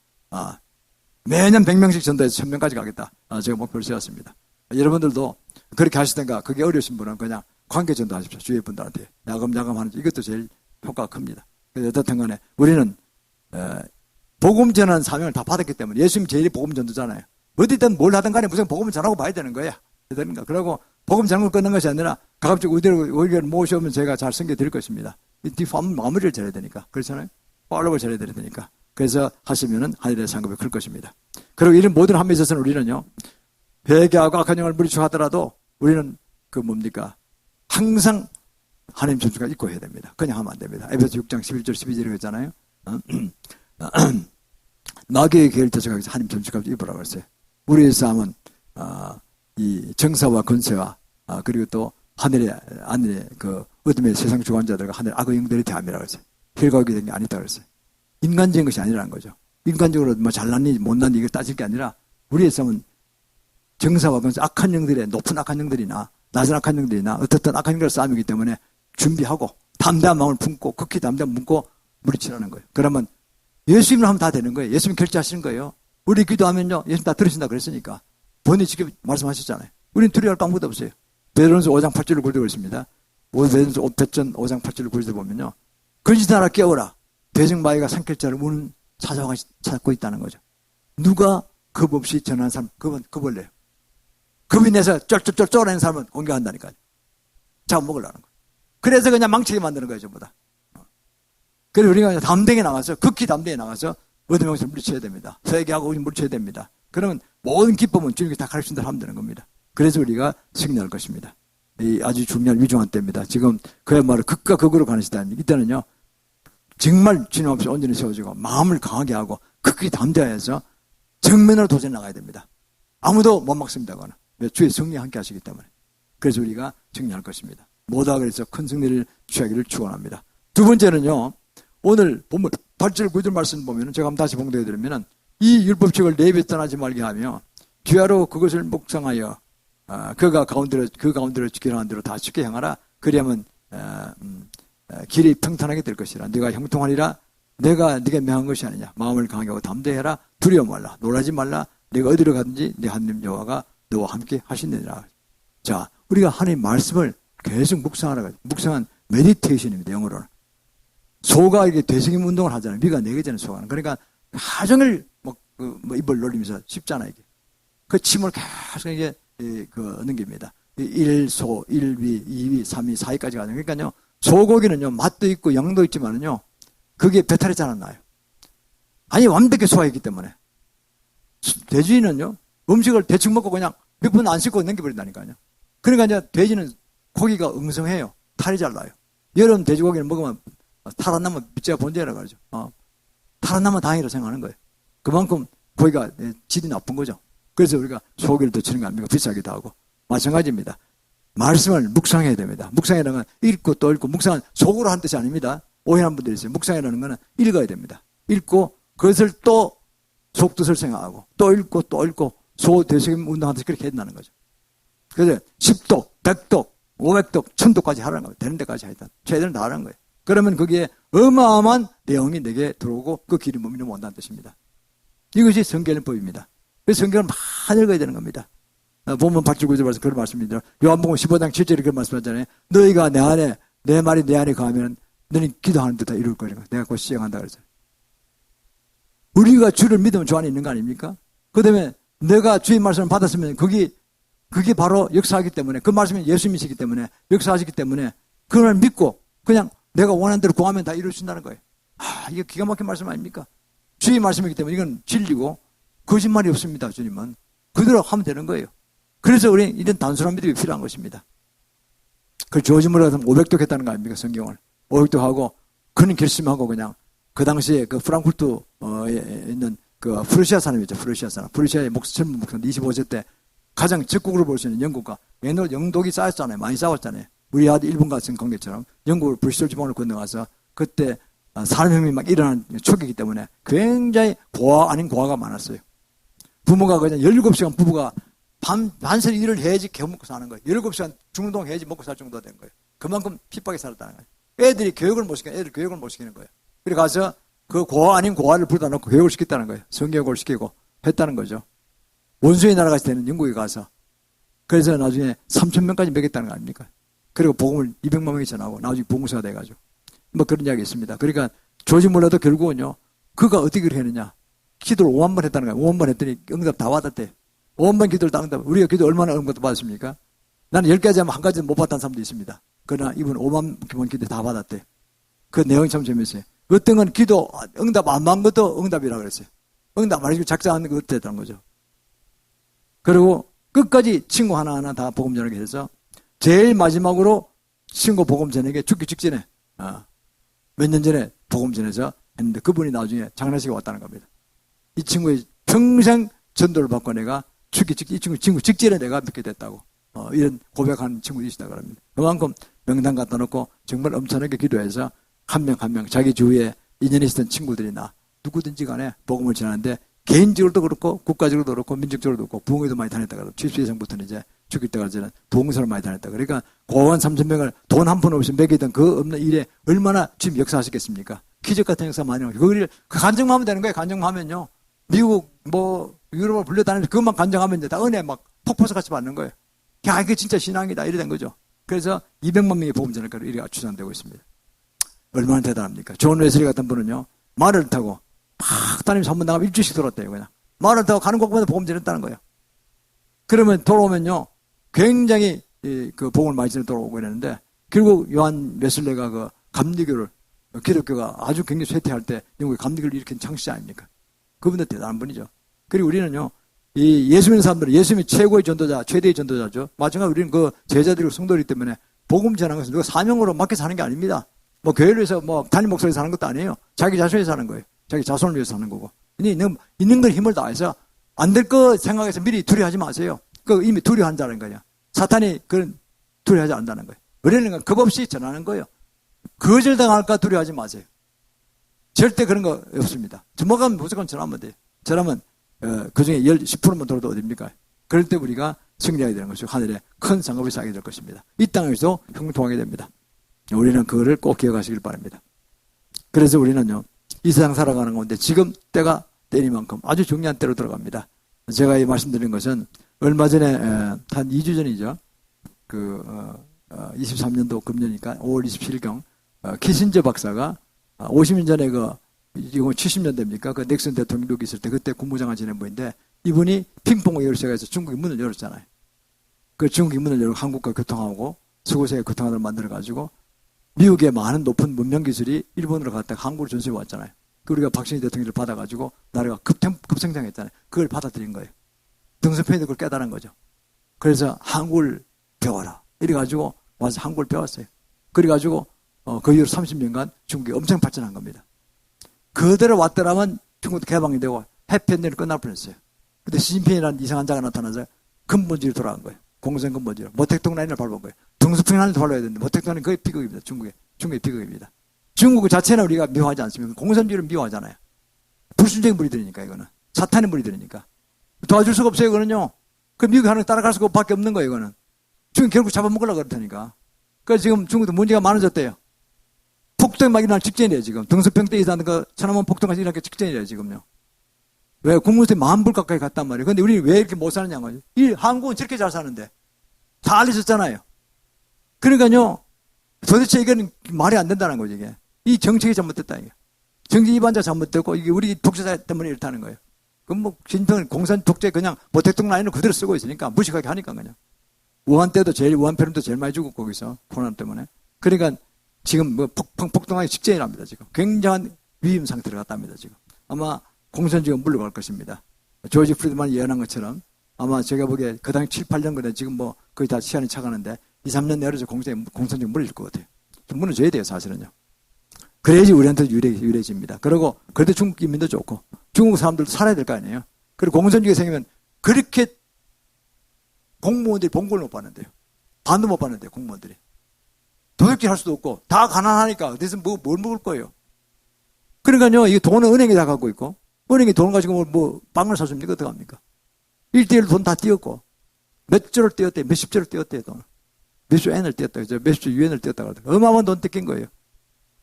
매년 100명씩 전도해서 1000명까지 가겠다. 제가 목표를 세웠습니다. 여러분들도 그렇게 하시든가 그게 어려우신 분은 그냥 관계 전도하십시오. 주위 분들한테 야금야금 하는 이것도 제일 효과가 큽니다. 그래서 어떻든 간에 우리는 복음 전하는 사명을 다 받았기 때문에 예수님 제일이 복음 전도잖아요. 어디든 뭘 하든 간에 무슨 복음을 전하고 봐야 되는 거야. 그러고 복음 전하고 끝난 것이 아니라 가급적 우리를 모셔오면 제가 잘 섬겨드릴 것입니다. 이 마무리를 잘해야 되니까. 그렇잖아요. 팔로우를 잘해야 되니까. 그래서 하시면은 하늘의 상급이 클 것입니다. 그리고 이런 모든 함에 있어서는 우리는요, 회개하고 악한 영을 물리쳐하더라도 우리는 항상 하나님 존중을 잊고 해야 됩니다. 그냥 하면 안 됩니다. 에베소 6장 11절 12절에 했잖아요. 마귀의 계를 대적하기 위해서 하나님 존중을 입으라고 했어요. 우리의 싸움은 이 정사와 권세와 그리고 또 하늘의 그 어둠의 세상 주관자들과 하늘의 악의 영들의 대함이라고 했어요. 혈과육이 된 게 아니다 그랬어요. 인간적인 것이 아니라는 거죠. 인간적으로 뭐 잘났니 못났니 이걸 따질 게 아니라 우리의 싸움은 정사와 권세 악한 영들의 높은 악한 영들이나 낮은 악한 영들이나 어떻든 악한 영들의 싸움이기 때문에 준비하고 담대한 마음을 품고 극히 담대한 마음을 품고 물리치라는 거예요. 그러면 예수님을 하면 다 되는 거예요. 예수님 결제하시는 거예요. 우리 기도하면요 예수님 다 들으신다 그랬으니까 본인이 직접 말씀하셨잖아요. 우리는 두려워할 거 아무것도 없어요. 베드로전서 5장 8절을 고르고 있습니다. 베드로전서 5장 8절을 고르다 보면요. 근시나라 깨어라. 대적마귀가 산길자를 문을 찾고 있다는 거죠. 누가 겁 없이 전하는 사람, 그건 겁을래요. 겁이 내서 쩔쩔쩔 쫄아내는 사람은 공격한다니까요. 잡아먹으려는 거예요. 그래서 그냥 망치게 만드는 거예요, 전부 다. 그래서 우리가 담대하게 나가서, 극히 담대하게 나가서 어둠의 영을 물리쳐야 됩니다. 회개하고 물리쳐야 됩니다. 그러면 모든 기쁨은 주님께 다 가르친 대로 하면 되는 겁니다. 그래서 우리가 승리할 것입니다. 이 아주 중요한 위중한 때입니다. 지금 그야말로 극과 극으로 가는 시대입니다. 이때는요, 정말 주님 앞에 온전히 세워지고 마음을 강하게 하고 극히 담대해서 정면으로 도전해 나가야 됩니다. 아무도 못 막습니다. 그거는. 주의 승리와 함께 하시기 때문에. 그래서 우리가 승리할 것입니다. 모두가 그래서 큰 승리를 취하기를 축원합니다. 두 번째는요. 오늘 본문 8절 9절 말씀 보면 제가 한번 다시 봉독해 드리면 이 율법책을 내뱉 떠나지 말게 하며 귀하로 그것을 묵상하여 그 가운데로 지키라는 대로 다 쉽게 행하라. 그리하면 길이 평탄하게 될 것이라. 네가 형통하리라. 네가 명한 것이 아니냐. 마음을 강하게 하고 담대해라. 두려워 말라. 놀라지 말라. 네가 어디로 가든지 네 하나님 여호와가 너와 함께 하시느니라. 자, 우리가 하나님 말씀을 계속 묵상하라. 묵상한 메디테이션입니다. 영어로는. 소가 이게 되새김 운동을 하잖아요. 미가 내게 소가는. 그러니까 하정을 입을 놀리면서 쉽잖아요. 이게. 그 침을 계속 이게 넘깁니다. 1소, 1위, 2위, 3위, 4위까지 가죠. 그러니까요. 소고기는요, 맛도 있고 양도 있지만은요, 그게 배탈이 잘 안 나요. 아니, 완벽히 소화했기 때문에. 돼지는요, 음식을 대충 먹고 그냥 몇 분 안 씻고 넘겨버린다니까요. 그러니까 이제 돼지는 고기가 엉성해요. 탈이 잘 나요. 여름 돼지고기를 먹으면 탈 안 나면 밑째가 번제라 그러죠. 탈 안 나면 다행이라고 생각하는 거예요. 그만큼 고기가 질이 나쁜 거죠. 그래서 우리가 소고기를 더 치는 거 아닙니까? 비싸기도 하고. 마찬가지입니다. 말씀을 묵상해야 됩니다. 묵상이라는 건 읽고 또 읽고, 묵상은 속으로 한 뜻이 아닙니다. 오해하는 분들이 있어요. 묵상이라는 것은 읽어야 됩니다. 읽고 그것을 또 속뜻을 생각하고 또 읽고 또 읽고 소되새김 운동하듯이 그렇게 해야 된다는 거죠. 그래서 10독, 100독, 500독, 1000독까지 하라는 거예요. 되는 데까지 하여튼 최대한 다 하라는 거예요. 그러면 거기에 어마어마한 내용이 내게 들어오고 그 길이 몸이 온다는 뜻입니다. 이것이 성경법입니다. 그래서 성경을 많이 읽어야 되는 겁니다. 본문 8절 9절 말씀 그런 말씀입니다. 요한복음 15장 7절에 그런 말씀하잖아요. 너희가 내 안에 내 말이 내 안에 거하면 너는 기도하는 데 다 이룰 거니까 내가 곧 시행한다 그랬어요. 우리가 주를 믿으면 주 안에 있는 거 아닙니까? 그 다음에 내가 주의 말씀을 받았으면 그게 바로 역사하기 때문에 그 말씀이 예수님이시기 때문에 역사하시기 때문에 그걸 믿고 그냥 내가 원하는 대로 구하면 다 이룰 수 있다는 거예요. 이게 기가 막힌 말씀 아닙니까? 주의 말씀이기 때문에 이건 진리고 거짓말이 없습니다. 주님은 그대로 하면 되는 거예요. 그래서 우리 이런 단순한 믿음이 필요한 것입니다. 그 조지 무라가 500독 했다는 거 아닙니까? 성경을 500독 하고 그는 결심하고 그냥 그 당시에 그 프랑크푸르트에 있는 그 프루시아 사람이죠. 프루시아 사람. 프루시아의 젊은 목사인데 25세 때 가장 적국으로 볼 수 있는 영국과 옛날 영독이 쌓였잖아요. 많이 싸웠잖아요. 우리 아들 일본 같은 관계처럼 영국을 브리스톨 지방으로 건너가서 그때 산업혁명이 막 일어난 초기이기 때문에 굉장히 고아 아닌 고아가 많았어요. 부모가 그냥 17시간 부부가 반세리 일을 해야지 겨우 먹고 사는 거예요. 17시간 중동 해야지 먹고 살 정도가 된 거예요. 그만큼 핍박에 살았다는 거예요. 애들 교육을 못 시키는 거예요. 그래 가서 그 고아 아닌 고아를 불러다 놓고 교육을 시켰다는 거예요. 성교육을 시키고 했다는 거죠. 원수의 나라 같이 되는 영국에 가서. 그래서 나중에 3,000명까지 먹였다는 거 아닙니까? 그리고 복음을 200만 명이 전하고 나중에 봉사가 돼가지고. 뭐 그런 이야기 있습니다. 그러니까 조지 몰라도 결국은요, 그가 어떻게 했느냐. 기도를 5만 번 했다는 거예요. 5만 번 했더니 응답 다 받았대. 5만 번 기도를 다 응답. 우리가 기도 얼마나 응답 받았습니까? 나는 10가지 하면 한 가지는 못 받았다는 사람도 있습니다. 그러나 이분 5만 번 기도 다 받았대. 그 내용이 참 재밌어요. 어떤 건 기도 응답 안 받은 것도 응답이라고 그랬어요. 응답 안 해주고 작정하는 것도 됐다는 거죠. 그리고 끝까지 친구 하나하나 다 복음 전하게 해서 제일 마지막으로 친구 복음 전하게 죽기 직전에 몇 년 전에 복음 전해서 했는데 그분이 나중에 장례식에 왔다는 겁니다. 이 친구의 평생 전도를 받고 내가 이 친구 직전에 내가 믿게 됐다고 이런 고백하는 친구도 있다고 합니다. 그만큼 명단 갖다 놓고 정말 엄청나게 기도해서 한 명 한 명 자기 주위에 인연이 있었던 친구들이나 누구든지 간에 복음을 전하는데 개인적으로도 그렇고 국가적으로도 그렇고 민족적으로도 그렇고 부흥회도 많이 다녔다 그러고 70세상부터는 이제 죽일 때까지는 부흥사를 많이 다녔다. 그러니까 고원 3,000명을 돈 한 푼 없이 먹이던 그 없는 일에 얼마나 지금 역사하시겠습니까? 기적 같은 역사 많이 하고 그 간증만 하면 되는 거예요. 간증만 하면요. 미국 뭐 유럽을 불려다니면서 그것만 간증하면 이제 다 은혜 막 폭포수 같이 받는 거예요. 야 이게 진짜 신앙이다 이래 된 거죠. 그래서 200만 명이 복음 전할까로 이렇게 추산되고 있습니다. 얼마나 대단합니까? 존 웨슬리 같은 분은요. 말을 타고 막 다니면서 한 번 나가면 일주일씩 돌았대요. 그냥 말을 타고 가는 곳마다 복음 전했다는 거예요. 그러면 돌아오면요. 굉장히 그 복음을 많이 전해 돌아오고 이랬는데 결국 요한 웨슬리가 그 감리교를 기독교가 아주 굉장히 쇠퇴할 때 영국의 감리교를 일으킨 창시자 아닙니까? 그분도 대단한 분이죠. 그리고 우리는요. 이 예수 믿는 사람들은 예수님이 최고의 전도자, 최대의 전도자죠. 마찬가지로 우리는 그 제자들이고 성도이기 때문에 복음 전하는 것은 누가 사명으로 맡겨서 하는 게 아닙니다. 뭐 교회를 위해서 뭐 담임 목사에서 하는 것도 아니에요. 자기 자신을 위해서 하는 거예요. 자기 자손을 위해서 하는 거고. 있는 걸 힘을 다해서 안 될 거 생각해서 미리 두려워하지 마세요. 그 이미 두려워한다는 거냐. 사탄이 그런 두려워하지 않는다는 거예요. 우리는 겁 없이 전하는 거예요. 거절당할까 두려워하지 마세요. 절대 그런 거 없습니다. 전목하면 무조건 전하면 돼요. 전하면 그 중에 10%만 돌아도 어딥니까? 그럴 때 우리가 승리하게 되는 것이고 하늘에 큰 상급이 쌓이게 될 것입니다. 이 땅에서 형통하게 됩니다. 우리는 그거를 꼭 기억하시길 바랍니다. 그래서 우리는요. 이 세상 살아가는 가운데 지금 때가 때리만큼 아주 중요한 때로 들어갑니다. 제가 이 말씀드린 것은 얼마 전에 한 2주 전이죠. 23년도 금년이니까 5월 27일경 키신저 박사가 50년 전에 이거 70년대입니까? 그 넥슨 대통령이 있을 때 그때 국무장관 지낸 분인데 이분이 핑퐁 열쇠가해서 중국이 문을 열었잖아요. 그 중국이 문을 열고 한국과 교통하고 서구세계 교통하도록 만들어가지고 미국의 많은 높은 문명 기술이 일본으로 갔다가 한국으로 전수해 왔잖아요. 우리가 박정희 대통령을 받아가지고 나라가 급성장했잖아요. 그걸 받아들인 거예요. 등소편이 그걸 깨달은 거죠. 그래서 한국을 배워라. 이래가지고 와서 한국을 배웠어요. 그래가지고 그 이후로 30년간 중국이 엄청 발전한 겁니다. 그대로 왔더라면 중국도 개방이 되고 해피엔딩이 끝날 뻔했어요. 근데 시진핑이라는 이상한 자가 나타나서 근본질이 돌아간 거예요. 공생 근본질. 모택동 라인을 밟은 거예요. 등소평 라인을 밟아야 되는데 모택동 라인은 거의 비극입니다. 중국의 비극입니다. 중국 자체는 우리가 미워하지 않습니까? 공산주의를 미워하잖아요. 불순종의 무리들이니까 이거는. 사탄의 무리들이니까. 도와줄 수가 없어요 이거는요. 그 미국이 하는 따라갈 수가 밖에 없는 거예요 이거는. 중국 결국 잡아먹으려고 그렇다니까. 그래서 지금 중국도 문제가 많아졌대요. 폭동이 막 일어날 직전이에요 지금. 등소평 때 일어나는 거 천안문 폭동까지 일어나기 직전이래요 지금요. 왜? 국무수에 10,000불 가까이 갔단 말이에요. 근데 우리 왜 이렇게 못 사느냐는 거죠. 이 한국은 저렇게 잘 사는데. 다 알려졌잖아요. 그러니까요, 도대체 이건 말이 안 된다는 거죠, 이게. 이 정책이 잘못됐다, 이게. 정치 위반자 잘못됐고, 이게 우리 독재자 때문에 이렇다는 거예요. 그럼 뭐, 진평은 공산 독재 그냥 뭐 대통령 라인을 그대로 쓰고 있으니까 무식하게 하니까 그냥. 우한 때도 우한 폐렴도 제일 많이 죽었고, 거기서. 코로나 때문에. 그러니까 지금 뭐 폭동하기 직전이랍니다, 지금. 굉장한 위험 상태로 갔답니다, 지금. 아마 공산주의가 물러갈 것입니다. 조지 프리드만이 예언한 것처럼 아마 제가 보기에 그 당시 7, 8년 전에 지금 뭐 거의 다 시간이 차가는데 2, 3년 내로 공산주의가 물릴 것 같아요. 좀 무너져야 돼요, 사실은요. 그래야지 우리한테 유리해집니다. 그리고 그래도 중국 인민도 좋고 중국 사람들도 살아야 될 거 아니에요. 그리고 공산주의가 생기면 그렇게 공무원들이 봉급을 못 받는데요. 반도 못 받는데요, 공무원들이. 도둑질 할 수도 없고 다 가난하니까 어디서 뭘 먹을 거예요. 그러니까요, 이 돈은 은행에 다 갖고 있고 은행에 돈 가지고 뭐 빵을 사줍니까? 어떡합니까? 1대1로 돈 다 띄었고 몇 조를 띄었대요. 몇십 조를 띄었대요, 돈을. 몇십 엔을 띄었다. 몇십 유엔을 띄었다. 어마어마한 돈 뜯긴 거예요.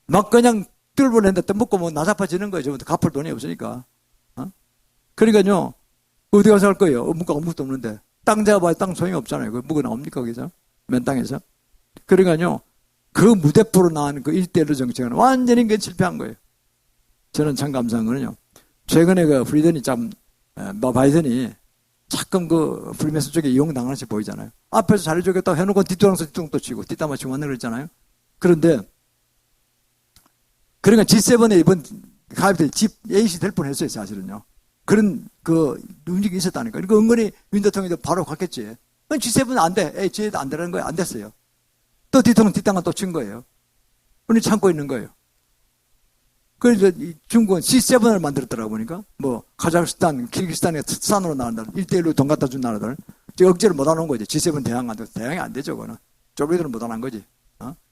막 그냥 뚫어버렸는데 떠먹고 뭐 나자파지는 거예요. 저부터 갚을 돈이 없으니까. 그러니까요, 어디 가서 할 거예요? 무가 아무것도 없는데. 땅 잡아봐야 땅 소용이 없잖아요. 그 무가 나옵니까, 거기서? 맨 땅에서? 그러니까요, 그 무대포로 나온 그 1대1로 정책은 완전히 그 실패한 거예요. 저는 참 감사한 거는요. 최근에 그 프리든이 바이든이 가끔 그 프리메슨 쪽에 이용당하는 식 보이잖아요. 앞에서 잘해주겠다고 해놓고 뒷도랑서 뒷동도 치고 뒷담화 치고 왔네 그랬잖아요. 그런데 그러니까 G7에 이번 가입될 G8이 될 뻔했어요, 사실은요. 그런 그 움직임이 있었다니까. 그러니까 은근히 윤 대통령도 바로 갔겠지. G7은 안 돼. G8도 안 되라는 거예요. 안 됐어요. 또 뒷도랑 뒷담화 또 친 거예요. 우리 참고 있는 거예요. 그래서 중국은 C7을 만들었더라고 보니까 뭐 카자흐스탄, 키르기스탄에 산으로 나간다. 1대1로 돈 갖다 준 나라들 억지로 못 하는 거지. G7 대항한테 대항이 안 되죠. 그거는 쪼개들은 못 하는 거지.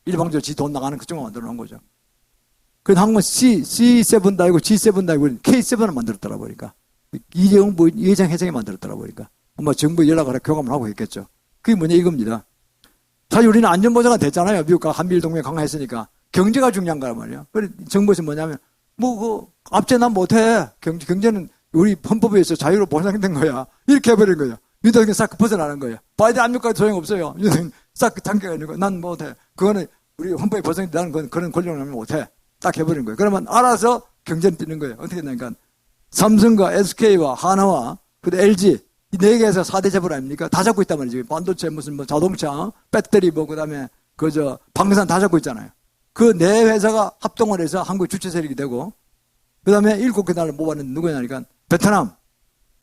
일방적으로 지 돈 나가는 그쪽만 만들어 놓은 거죠. 그래서 한국은 C7도 아니고 G7도 아니고 K7을 만들었더라 보니까 이재용 예장 회장이 만들었더라 보니까 아마 정부 연락을 교감을 하고 있겠죠. 그게 뭐냐 이겁니다. 사실 우리는 안전보장가 됐잖아요. 미국과 한미일 동맹 강화했으니까. 경제가 중요한 거란 말이에요. 그래, 정부에서 뭐냐면, 앞제 난 못해. 경제는 우리 헌법에 의해서 자유로 보장된 거야. 이렇게 해버린 거예요. 윤 대통령 싹 벗어나는 거예요. 바이든 압력까지 소용없어요. 윤 대통령 싹 당겨가 있는 거예요. 난 못해. 그거는 우리 헌법에 보장된다는 그런 권력을 하면 못해. 딱 해버린 거예요. 그러면 알아서 경제는 뛰는 거예요. 어떻게 되냐니까, 삼성과 SK와 하나와, LG, 이 네 개에서 4대 재벌 아닙니까? 다 잡고 있단 말이죠. 반도체, 무슨 자동차, 배터리, 그 다음에, 방산 다 잡고 있잖아요. 그 네 회사가 합동을 해서 한국의 주체 세력이 되고, 그 다음에 7개 나라를 뽑았는데 누구냐니까, 베트남,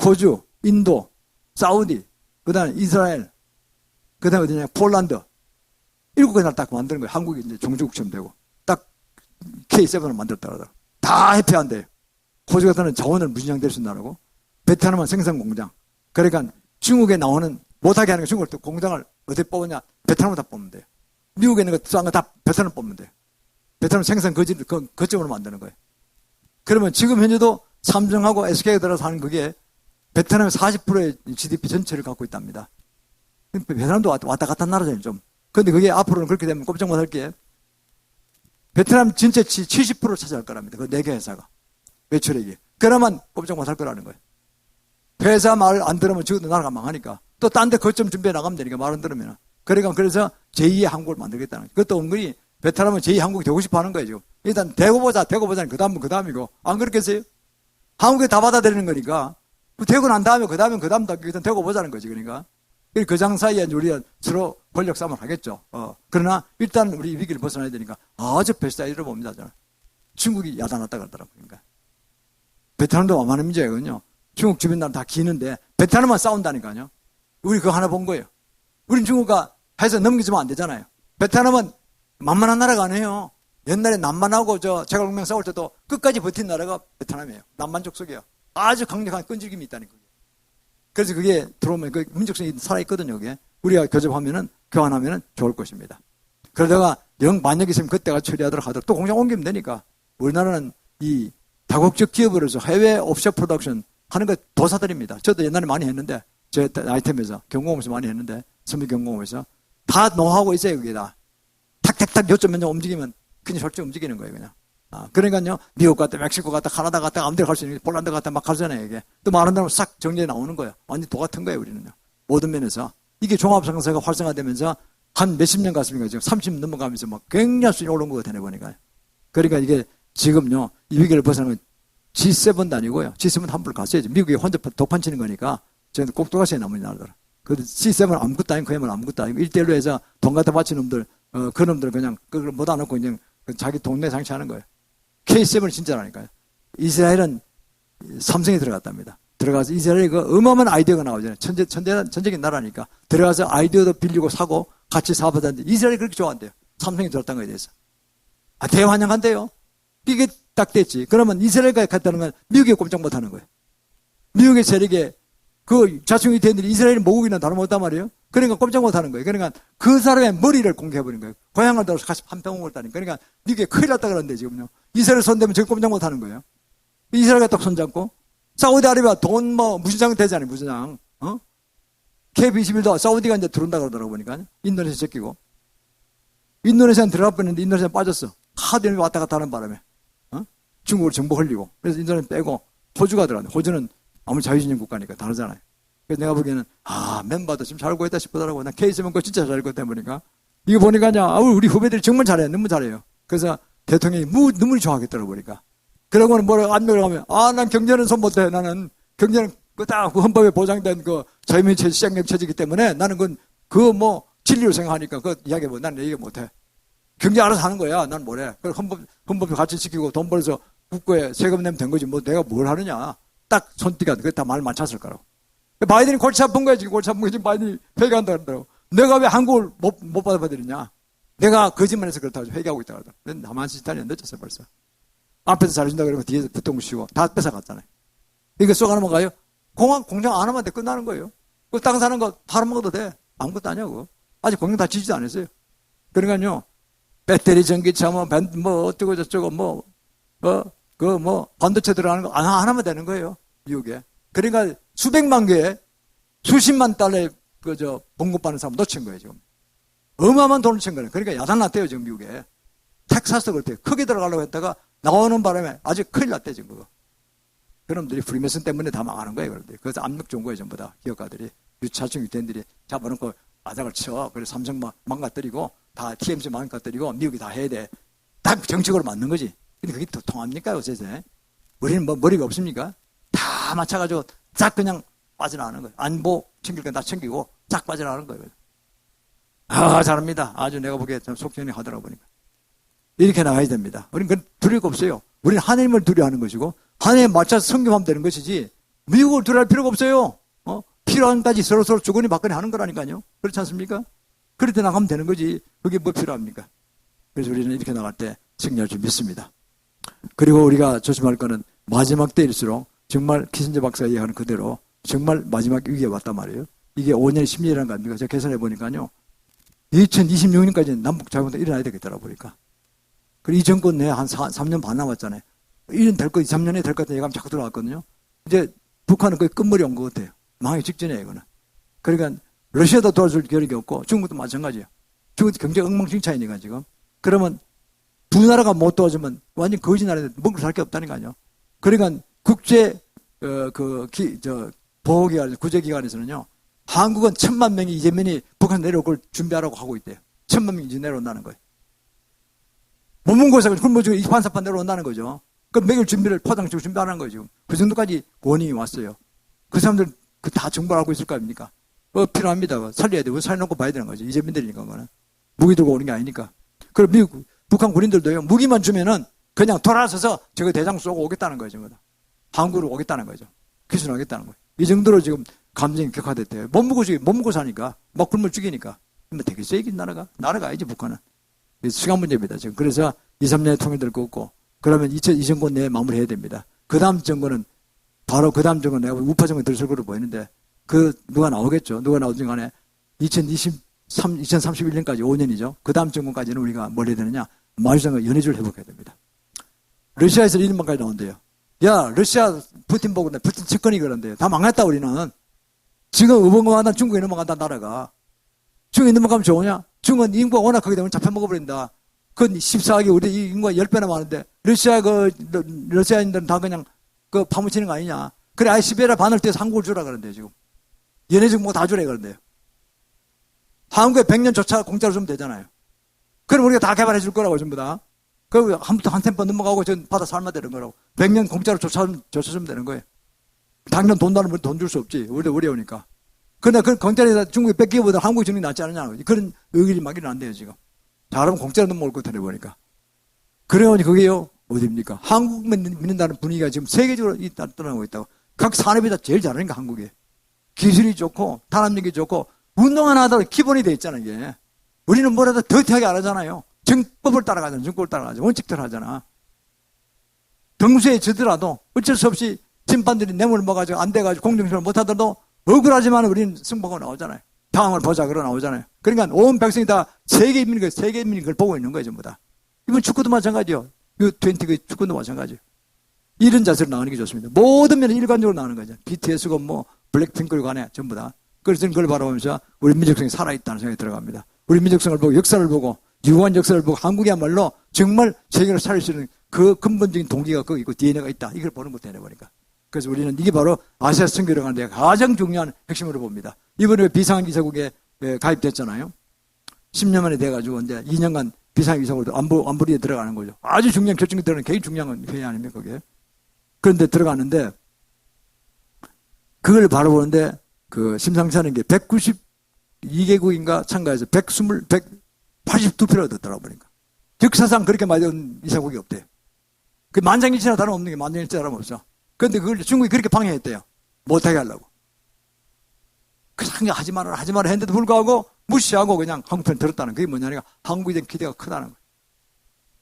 호주, 인도, 사우디, 그 다음에 이스라엘, 그 다음에 어디냐, 폴란드. 7개 나라 딱 만드는 거예요. 한국이 이제 종주국처럼 되고, 딱 K7을 만들었다 그러더라고요. 다 해피한대요. 호주 같은 데는 자원을 무진장 수 있는 나라고, 베트남은 생산 공장. 그러니까 중국에 나오는 못하게 하는 거 중국을 또 공장을 어디 뽑느냐, 베트남을 다 뽑으면 돼요. 미국에 있는 거 싼 거 다 베트남을 뽑으면 돼요. 베트남 생산 거점으로 만드는 거예요. 그러면 지금 현재도 삼성하고 SK가 들어서 하는 그게 베트남의 40%의 GDP 전체를 갖고 있답니다. 베트남도 왔다 갔다 나라잖아요, 좀. 근데 그게 앞으로는 그렇게 되면 꼼짝 못 할 게 베트남 전체 70%를 차지할 거랍니다. 그 4개 회사가. 매출액이. 그러면 꼼짝 못 할 거라는 거예요. 회사 말 안 들으면 지금도 나라가 망하니까. 또 딴 데 거점 준비해 나가면 되니까 말 안 들으면. 그러니까 그래서 제2의 한국을 만들겠다는 거예요. 그것도 은근히 베트남은 제2의 한국이 되고 싶어 하는 거예요, 지금. 일단 대고 보자는 그 다음이고. 안 그렇겠어요? 한국에 다 받아들이는 거니까. 되고 난 다음에 그 다음은 일단 되고 보자는 거지, 그러니까. 그 장 사이에 우리가 서로 권력 싸움을 하겠죠. 그러나 일단 우리 위기를 벗어나야 되니까 아주 베스트 봅니다, 저는. 중국이 야단났다 그러더라고요. 그러니까. 베트남도 만만한 문제거든요. 중국 주변 나라 다 기는데 베트남만 싸운다니까요. 우리 그거 하나 본 거예요. 우린 중국과 해서 넘기지면 안 되잖아요. 베트남은 만만한 나라가 아니에요. 옛날에 남만하고 제갈공명 싸울 때도 끝까지 버틴 나라가 베트남이에요. 남만족 속이에요. 아주 강력한 끈질김이 있다는 거예요. 그래서 그게 들어오면 그 민족성이 살아있거든요. 그게. 우리가 교환하면은 좋을 것입니다. 그러다가 만약에 있으면 그때가 처리하도록 하도록 또 공장 옮기면 되니까 우리나라는 이 다국적 기업으로서 해외 옵션 프로덕션 하는 거 도사드립니다. 저도 옛날에 많이 했는데, 제 아이템에서, 경공업에서 많이 했는데, 선미경공업에서. 다 노하우가 있어요, 그게 다. 탁탁탁 요점 면적 움직이면 그냥 절대 움직이는 거예요, 그냥. 그러니까요, 미국 갔다, 멕시코 갔다, 카나다 갔다, 아무 데나 갈 수 있는 게 폴란드 갔다 막 가잖아요, 이게. 또 많은 데로 싹 정리해 나오는 거예요. 완전 똑같은 거예요, 우리는요. 모든 면에서. 이게 종합상세가 활성화되면서 한 몇십 년 갔습니까? 지금 30 넘어가면서 막 굉장히 수준이 오른 거 같아, 보니까요. 그러니까 이게 지금요, 이 위기를 벗어나면 G7도 아니고요. G7 함부로 갔어야지. 미국이 혼자 독판 치는 거니까 저희는 꼭 들어가셔야 나머지 나라들. 그 G7은 아무것도 아니고 그야말로 아무것도 아니고 1대1로 해서 돈 갖다 바친 놈들, 그 놈들 그냥 그걸 못 안놓고 그냥 자기 동네 장치하는 거예요. K7은 진짜라니까요. 이스라엘은 삼성에 들어갔답니다. 들어가서 이스라엘이 그 어마어마한 아이디어가 나오잖아요. 전적인 나라니까. 들어가서 아이디어도 빌리고 사고 같이 사업하다는데 이스라엘이 그렇게 좋아한대요. 삼성이 들었다는 거에 대해서. 대환영한대요. 이게 딱 됐지. 그러면 이스라엘까지 갔다는 건 미국이 꼼짝 못 하는 거예요. 미국의 세력에 그 자충이 된들이 이스라엘 모국이나 다름없단 말이에요. 그러니까 꼼짝 못 하는 거예요. 그러니까 그 사람의 머리를 공개해버린 거예요. 고향을 들어서 같이 한 병 먹었다니까. 그러니까 미국에 큰일 났다 그러는데 지금요. 이스라엘 손대면 저기 꼼짝 못 하는 거예요. 이스라엘가 딱 손잡고 사우디아라비아 돈 무신장 되잖아요. 무신장. K21도 사우디가 이제 들어온다 그러더라고 보니까. 인도네시아 제끼고. 인도네시아는 들어가 버렸는데 인도네시아 빠졌어. 하도 왔다 갔다 하는 바람에. 중국으로 정보 흘리고. 그래서 인도네시아 빼고 호주가 들어갔네. 호주는 아무리 자유진영 국가니까 다르잖아요. 그래서 내가 보기에는 멤버도 지금 잘 알고 있다 싶더라고. 나 K7 거 진짜 잘 알고 있다 보니까. 이거 보니까 우리 후배들이 정말 잘해요. 너무 잘해요. 그래서 대통령이 눈물이 좋아하겠더라고 보니까. 그러고는 뭐라고 안면을 하면 난 경제는 손 못해. 나는 경제는 그 헌법에 보장된 그 자유민주 체제 시장력 체제이기 때문에 나는 진리로 생각하니까 그 이야기 나는 얘기 못해. 경제 알아서 하는 거야. 난 뭐래. 헌법에 같이 지키고 돈 벌어서 국고에 세금 내면 된 거지. 내가 뭘 하느냐. 딱 손띠가 그게 다 말 맞췄을 거라고. 바이든이 골치 아픈 거야. 지금 골치 아픈 거야. 지금 바이든이 회개한다 그러더라고. 내가 왜 한국을 못 받아들이냐. 내가 거짓말해서 그렇다고 회개하고 있다 그러더라고. 다만시 이탈리아 늦었어 벌써. 앞에서 잘해준다 그러면 뒤에서 부통 쉬고 다 뺏어갔잖아요. 이거 쏘가는 건가요? 공장 안 하면 돼. 끝나는 거예요. 그 땅 사는 거 팔아먹어도 돼. 아무것도 아니야. 아직 공장 다 지지도 안 했어요. 그러니까요. 배터리 전기차 어쩌고 저쩌고 반도체 들어가는 거 안 하면 되는 거예요. 미국에. 그러니까 수백만 개의 수십만 달러의 봉급받는 사람 놓친 거예요, 지금. 어마어마한 돈을 친 거예요. 그러니까 야단 났대요, 지금 미국에. 텍사스도 그렇대요. 크게 들어가려고 했다가 나오는 바람에 아주 큰일 났대, 지금 그거. 그놈들이 프리메슨 때문에 다 망하는 거예요, 그런데. 그래서 압력 좋은 거예요, 전부 다. 기업가들이. 유차증 유대인들이 잡아놓고 아작을 쳐. 그래서 삼성 망가뜨리고, 다 TMC 망가뜨리고, 미국이 다 해야 돼. 다 정책으로 맞는 거지. 근데 그게 또 통합니까, 요새? 우리는 머리가 없습니까? 다 맞춰가지고 싹 그냥 빠져나가는 거예요. 안보 챙길 건 다 챙기고 싹 빠져나가는 거예요. 잘합니다. 아주 내가 보기에 좀 속전이 하더라고 보니까. 이렇게 나가야 됩니다. 우리는 그건 두려울 거 없어요. 우리는 하나님을 두려워하는 것이고 하나님에 맞춰서 성경하면 되는 것이지 미국을 두려워할 필요가 없어요. 필요한 까지 서로 주거니 받거니 하는 거라니까요. 그렇지 않습니까? 그럴 때 나가면 되는 거지. 그게 뭐 필요합니까? 그래서 우리는 이렇게 나갈 때 승리할 줄 믿습니다. 그리고 우리가 조심할 거는 마지막 때일수록 정말 키신저 박사가 얘기하는 그대로 정말 마지막 위기에 왔단 말이에요. 이게 5년 10년이라는 거 아닙니까? 제가 계산해 보니까요. 2026년까지는 남북 자유분단 일어나야 되겠더라 보니까. 그리고 이 정권 내에 한 3년 반 남았잖아요. 1년 될 거, 2, 3년에 될 것 같은 예감이 자꾸 들어왔거든요. 이제 북한은 거의 끝물이 온 것 같아요. 망하기 직전이에요, 이거는. 그러니까 러시아도 도와줄 겨력이 없고 중국도 마찬가지예요. 중국도 경제 엉망진창이니까 지금. 그러면 두 나라가 못 도와주면 완전 거지 나라인데 먹고 살 게 없다는 거 아니에요. 그러니까 국제 보호기관, 구제기관에서는요. 한국은 1,000만 명이 이재명이 북한 내려올 걸 준비하라고 하고 있대요. 1,000만 명이 이제 내려온다는 거예요. 문문고사가 굶어지고 이판사판 내려온다는 거죠. 그 먹일 준비를 포장적으로 준비하는 거죠. 그 정도까지 원인이 왔어요. 그 사람들 다 정보를 알고 있을 거 아닙니까? 필요합니다. 살려야 되고 살려놓고 봐야 되는 거죠. 이재민들이니까 그거는. 무기 들고 오는 게 아니니까. 그럼 북한 군인들도요. 무기만 주면은 그냥 돌아서서 저거 대장 쏘고 오겠다는 거죠. 한국으로 오겠다는 거죠. 귀순하겠다는 거예요. 이 정도로 지금 감정이 격화됐대요. 못 먹고 사니까. 막 굶어 죽이니까. 근데 되겠어요, 이긴 나라가? 나라가 아니지, 북한은. 시간 문제입니다, 지금. 그래서 2, 3년에 통일될 거 없고, 그러면 이 정권 내에 마무리해야 됩니다. 그 다음 정권은, 바로 그 다음 정권은 내가 우파 정권이 들을 거로 보이는데, 누가 나오겠죠. 누가 나오든 간에 2031년까지 5년이죠. 그 다음 정권까지는 우리가 뭘 해야 되느냐? 마주장과 연해주를 회복해야 됩니다. 러시아에서 이름만까지 나온대요. 야, 러시아 푸틴 보고 푸틴 측근이 그런데요. 다 망했다, 우리는. 지금 어벙벙하다 중국에 넘어간다, 나라가. 중국에 넘어가면 좋으냐? 중국은 인구가 워낙 크기 때문에 잡혀먹어버린다. 그 14억이 우리 인구가 10배나 많은데, 러시아인들은 다 그냥 파묻히는 거 아니냐. 그래, 아예 시베리아 반을 떼서 한국을 주라 그런대요, 지금. 얘네 지금 뭐 다 주래 그런대요. 한국에 100년 조차 공짜로 주면 되잖아요. 그럼 우리가 다 개발해 줄 거라고, 전부 다. 그리고 한 템포 넘어가고 전 바다 삶아 되는 거라고. 100년 공짜로 조쳐주면 되는 거예요. 당연 돈 달라면 돈 줄 수 없지. 우리도 어려우니까. 그러나 그 공짜에다 중국이 뺏기보다 한국이 주는 게 낫지 않느냐. 그런 의견이 막이는 안 돼요, 지금. 잘하면 공짜로 넘어올 것 같아, 보니까. 그래요, 그게요, 어디입니까? 한국만 믿는다는 분위기가 지금 세계적으로 떠나고 있다고. 각 산업이 다 제일 잘하는 게 한국이에요. 기술이 좋고, 탄압력이 좋고, 운동 하나 하더라도 기본이 돼 있잖아, 이게. 우리는 뭐라도 더티하게 안 하잖아요. 정법을 따라가잖아, 정법을 따라가잖아, 원칙대로 하잖아. 등수에 지더라도 어쩔 수 없이 심판들이 뇌물을 먹어가지고 안 돼가지고 공정시험을 못하더라도 억울하지만 우리는 승복하고 나오잖아요. 다음을 보자, 그러 나오잖아요. 그러니까 온 백성이 다 세계민이 그걸 보고 있는 거예요, 전부 다. 이번 축구도 마찬가지요. U20 그 축구도 마찬가지요. 이런 자세로 나오는 게 좋습니다. 모든 면에 일관적으로 나오는 거죠. BTS고 뭐 블랙핑크고 간에 전부 다. 그래서 저는 그걸 바라보면서 우리 민족성이 살아있다는 생각이 들어갑니다. 우리 민족성을 보고 역사를 보고 유구한 역사를 보고 한국이야말로 정말 세계를 살릴 수 있는 그 근본적인 동기가 거기 있고 DNA가 있다. 이걸 보는 것도 해내보니까. 그래서 우리는 이게 바로 아시아 선교를 가는데 가장 중요한 핵심으로 봅니다. 이번에 비상기사국에 가입됐잖아요. 10년 만에 돼가지고 이제 2년간 비상기사국으로 안보리에 들어가는 거죠. 아주 중요한 결정이 들어가는 굉장히 중요한 회의 아닙니까, 그게. 그런데 들어가는데 그걸 바라보는데 그 심상치 않은 게 192개국인가 참가해서 182표를 얻었더라고 보니까. 역사상 그렇게 많이 얻은 이사국이 없대요. 그 만장일치나 다름없는 게 만장일치 다름없어. 그런데 그걸 중국이 그렇게 방해했대요. 못하게 하려고. 그냥 하지 마라 했는데도 불구하고 무시하고 그냥 한국 편 들었다는 그게 뭐냐니까 한국에 대한 기대가 크다는 거예요.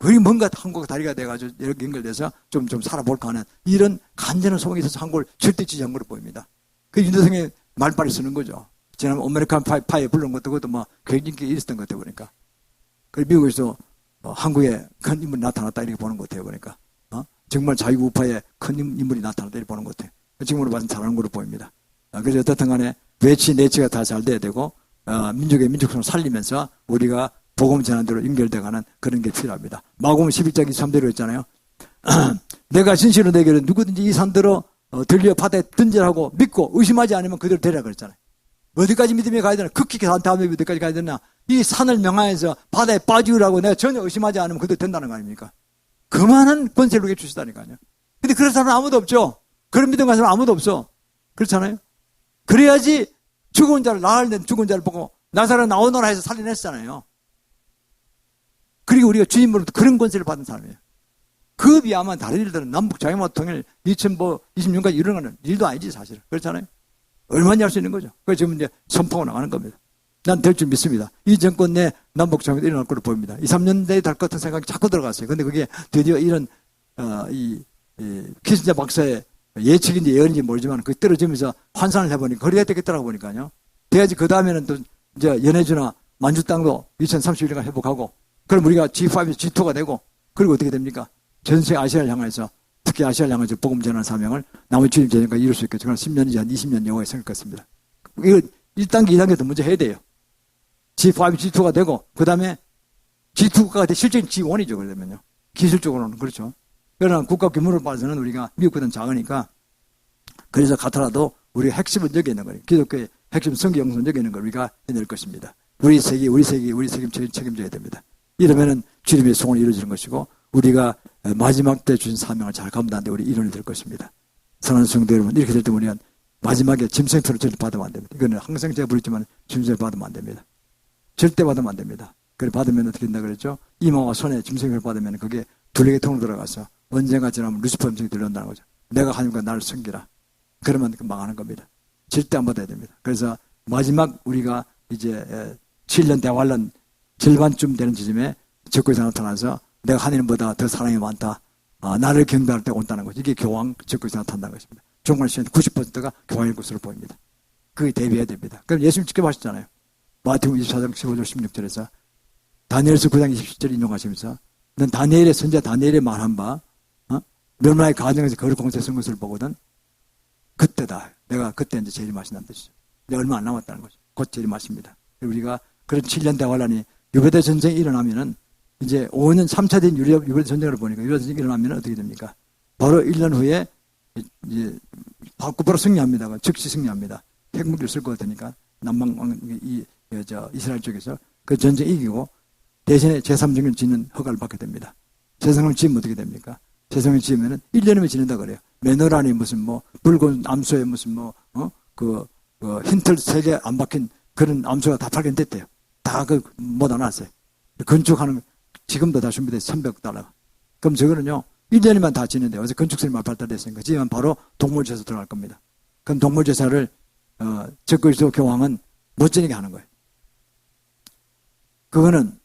우리 뭔가 한국과 다리가 돼가지고 이렇게 연결돼서 좀 살아볼까 하는 이런 간절한 소망이 있어서 한국을 절대 지지한 걸로 보입니다. 그 윤대성이 말빨이 쓰는 거죠. 지난 아메리칸 파이에 부른 것도 그것도 뭐 굉장히 있었던 것 같아 보니까. 그리고 미국에서 한국에 큰 인물이 나타났다 이렇게 보는 것 같아요 보니까. 정말 자유 우파에 큰 인물이 나타났다 이렇게 보는 것 같아요. 지금으로 봐서는 잘하는 걸로 보입니다. 그래서 어떻든 간에 외치 내치가 다 잘 돼야 되고 민족의 민족성을 살리면서 우리가 복음 전하는 대로 연결돼가는 그런 게 필요합니다. 마고음 11장 23대로 했잖아요. 내가 진실로 내게 누구든지 이 산대로 들려 바다에 던지라고 믿고 의심하지 않으면 그대로 되라 그랬잖아요. 어디까지 믿음이 가야 되나? 극히 다음에 어디까지 가야 되나? 이 산을 명하여서 바다에 빠지라고 내가 전혀 의심하지 않으면 그대로 된다는 거 아닙니까? 그만한 권세를 우리에게 주시다니까요. 근데 그런 사람은 아무도 없죠. 그런 믿음 가진 사람은 아무도 없어. 그렇잖아요. 그래야지 죽은 자를 나을 낸 죽은 자를 보고 나사렛 나오너라 해서 살려냈잖아요. 그리고 우리가 주님으로부터 그런 권세를 받은 사람이에요. 그 비하면 다른 일들은 남북 자유무역 통일 2026까지 이루는 일도 아니지 사실은. 그렇잖아요. 얼마나 할 수 있는 거죠. 그래서 지금 이제 선포하고 나가는 겁니다. 난 될 줄 믿습니다. 이 정권 내 남북 자유무역이 일어날 걸로 보입니다. 2, 3년 내에 될 것 같은 생각이 자꾸 들어갔어요. 근데 그게 드디어 이런 키신자 박사의 예측인지 예언인지 모르지만 그게 떨어지면서 환산을 해보니까 그래야 되겠더라고 보니까요. 돼야지 그 다음에는 또 이제 연해주나 만주 땅도 2031년까지 회복하고 그럼 우리가 G5에서 G2가 되고 그리고 어떻게 됩니까? 전세 아시아를 향해서 특히 아시아를 향해서 복음 전하는 사명을 남은 주님 제전까지 이룰 수 있겠죠. 그럼 10년이지 한 20년 영화에 생길 것 같습니다. 이거 1단계, 2단계도 먼저 해야 돼요. G5, G2가 되고 그 다음에 G2가 돼 실제인 G1이죠. 그러면요. 기술적으로는 그렇죠. 그러나 국가 규모를 봐서는 우리가 미국보다는 작으니까 그래서 같더라도 우리가 핵심은 여기 있는 거예요. 기독교의 핵심 성교 영성은 여기 있는 걸 우리가 해낼 것입니다. 우리 책임져야 됩니다. 이러면은 주님의 소원이 이루어지는 것이고 우리가 마지막 때 주신 사명을 잘 감당하는데 우리 일원이 될 것입니다. 사랑하는 성도 여러분, 이렇게 될 때 우리는 마지막에 짐승표를 절대 받으면 안 됩니다. 이거는 항상 제가 부르지만 짐승표를 받으면 안 됩니다. 절대 받으면 안 됩니다. 그래 받으면 어떻게 된다 그랬죠? 이마와 손에 짐승표를 받으면 그게 둘레의 통으로 들어가서 언젠가 지나면 루시퍼 음성이 들려온다는 거죠. 내가 하나님과 나를 섬기라. 그러면 망하는 겁니다. 절대 안 받아야 됩니다. 그래서 마지막 우리가 이제 7년 대환란 절반쯤 되는 지점에 적그리스도가 나타나서 내가 하나님보다 더 사랑이 많다. 나를 경배할 때 온다는 거죠. 이게 교황 적그리스도가 나타난다는 것입니다. 종말 시간 90%가 교황일 것으로 보입니다. 그게 대비해야 됩니다. 그럼 예수님 직접 하셨잖아요. 마태복음 24장 15절 16절에서 다니엘서 9장 27절 인용하시면서 넌 다니엘의 선자 다니엘의 말한 바 멸망의 가정에서 거룩 공세 쓴 것을 보거든 그때다. 내가 그때 이제 제일 맛있는 뜻이죠. 이제 얼마 안 남았다는 거죠. 곧 제일 맛입니다. 우리가 그런 7년 대환란이 유배대 전쟁이 일어나면은 이제 5년 3차 된 유럽 전쟁을 보니까 유럽 전쟁이 일어나면 어떻게 됩니까? 바로 1년 후에 이제 바로 승리합니다. 즉시 승리합니다. 핵무기를 쓸 것 같으니까 이스라엘 쪽에서 그 전쟁 이기고 대신에 제3정을 짓는 허가를 받게 됩니다. 제3정을 지으면 어떻게 됩니까? 제3정을 지으면은 1년이면 지는다 그래요. 매너란이 무슨 붉은 암소에 무슨 힌틀 3개 안 박힌 그런 암소가 다 발견됐대요. 다 못 안았어요. 건축하는 지금도 다 준비돼서 $1,100. 그럼 저거는요 1년이면 다 지는데 어제 건축설만 발달됐으니까 지금 바로 동물제사 들어갈 겁니다. 그럼 동물제사를 적그리스도 교황은 못 지내게 하는 거예요. 그거는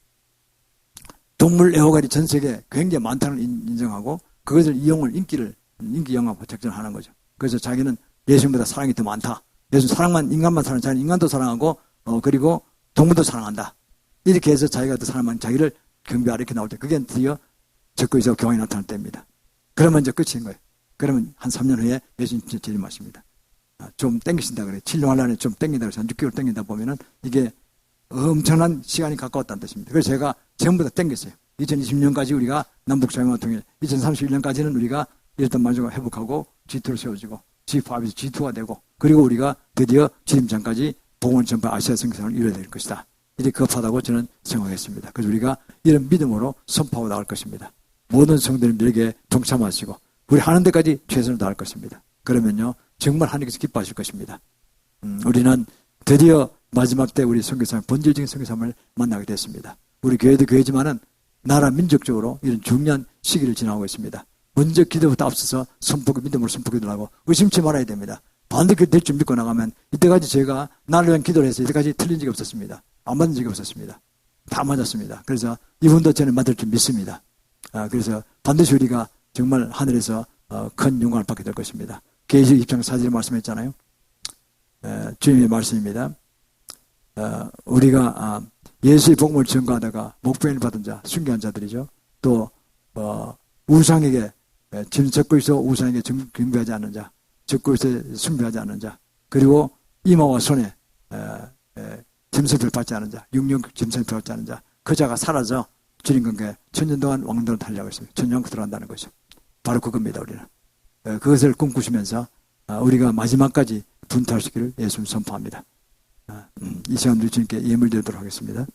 동물 애호가들이 전 세계에 굉장히 많다는 걸 인정하고 그것을 인기 영합 작전하는 거죠. 그래서 자기는 예수님보다 사랑이 더 많다. 예수 인간만 사랑하는 자기는 인간도 사랑하고 그리고 동물도 사랑한다. 이렇게 해서 자기가 더 사랑하는 자기를 경배하라 이렇게 나올 때 그게 드디어 적그리스도 교황이 나타날 때입니다. 그러면 이제 끝인 거예요. 그러면 한 3년 후에 예수님 재림하십니다. 좀 땡기신다 그래요. 7년 하려면 좀 땡긴다 그래서 한 6개월 땡긴다 보면은 이게 엄청난 시간이 가까웠다는 뜻입니다. 그래서 제가 전부 다 땡겼어요. 2020년까지 우리가 남북자유화 통일, 2031년까지는 우리가 일단 만족을 회복하고 G2를 세워지고 G5에서 G2가 되고 그리고 우리가 드디어 재림 전까지 복음을 전파 아시아 성교사를 이뤄야 될 것이다. 이렇게 급하다고 저는 생각했습니다. 그래서 우리가 이런 믿음으로 선포하고 나갈 것입니다. 모든 성도님들에게 동참하시고 우리 하는 데까지 최선을 다할 것입니다. 그러면요 정말 하나님께서 기뻐하실 것입니다. 우리는 드디어 마지막 때 우리 선교사님 본질적인 선교사님을 만나게 됐습니다. 우리 교회도 교회지만은 나라 민족적으로 이런 중요한 시기를 지나고 있습니다. 먼저 기도부터 앞서서 믿음으로 선포기도하고 의심치 말아야 됩니다. 반드시 될 줄 믿고 나가면 이때까지 제가 나를 위한 기도를 해서 이때까지 틀린 적이 없었습니다. 안 맞은 적이 없었습니다. 다 맞았습니다. 그래서 이분도 저는 맞을 줄 믿습니다. 그래서 반드시 우리가 정말 하늘에서 큰 영광을 받게 될 것입니다. 계시록 2장 4절에 말씀했잖아요. 주님의 말씀입니다. 우리가 예수의 복음을 전가하다가 목배를 받은 자, 순교한 자들이죠. 또 우상에게 적그리스도 우상에게 경배하지 않는 자, 적그리스도에 숭배하지 않는 자, 그리고 이마와 손에 짐승표를 받지 않은 자, 육령 짐승표를 받지 않은 자, 그 자가 사라져 주님께 천년 동안 왕도를 달려가고 있습니다. 천년왕국 들어간다는 거죠. 바로 그겁니다. 우리는 그것을 꿈꾸시면서 우리가 마지막까지 분투하시기를 예수님 선포합니다. 이 시간 우리 주님께 예물 드리도록 하겠습니다.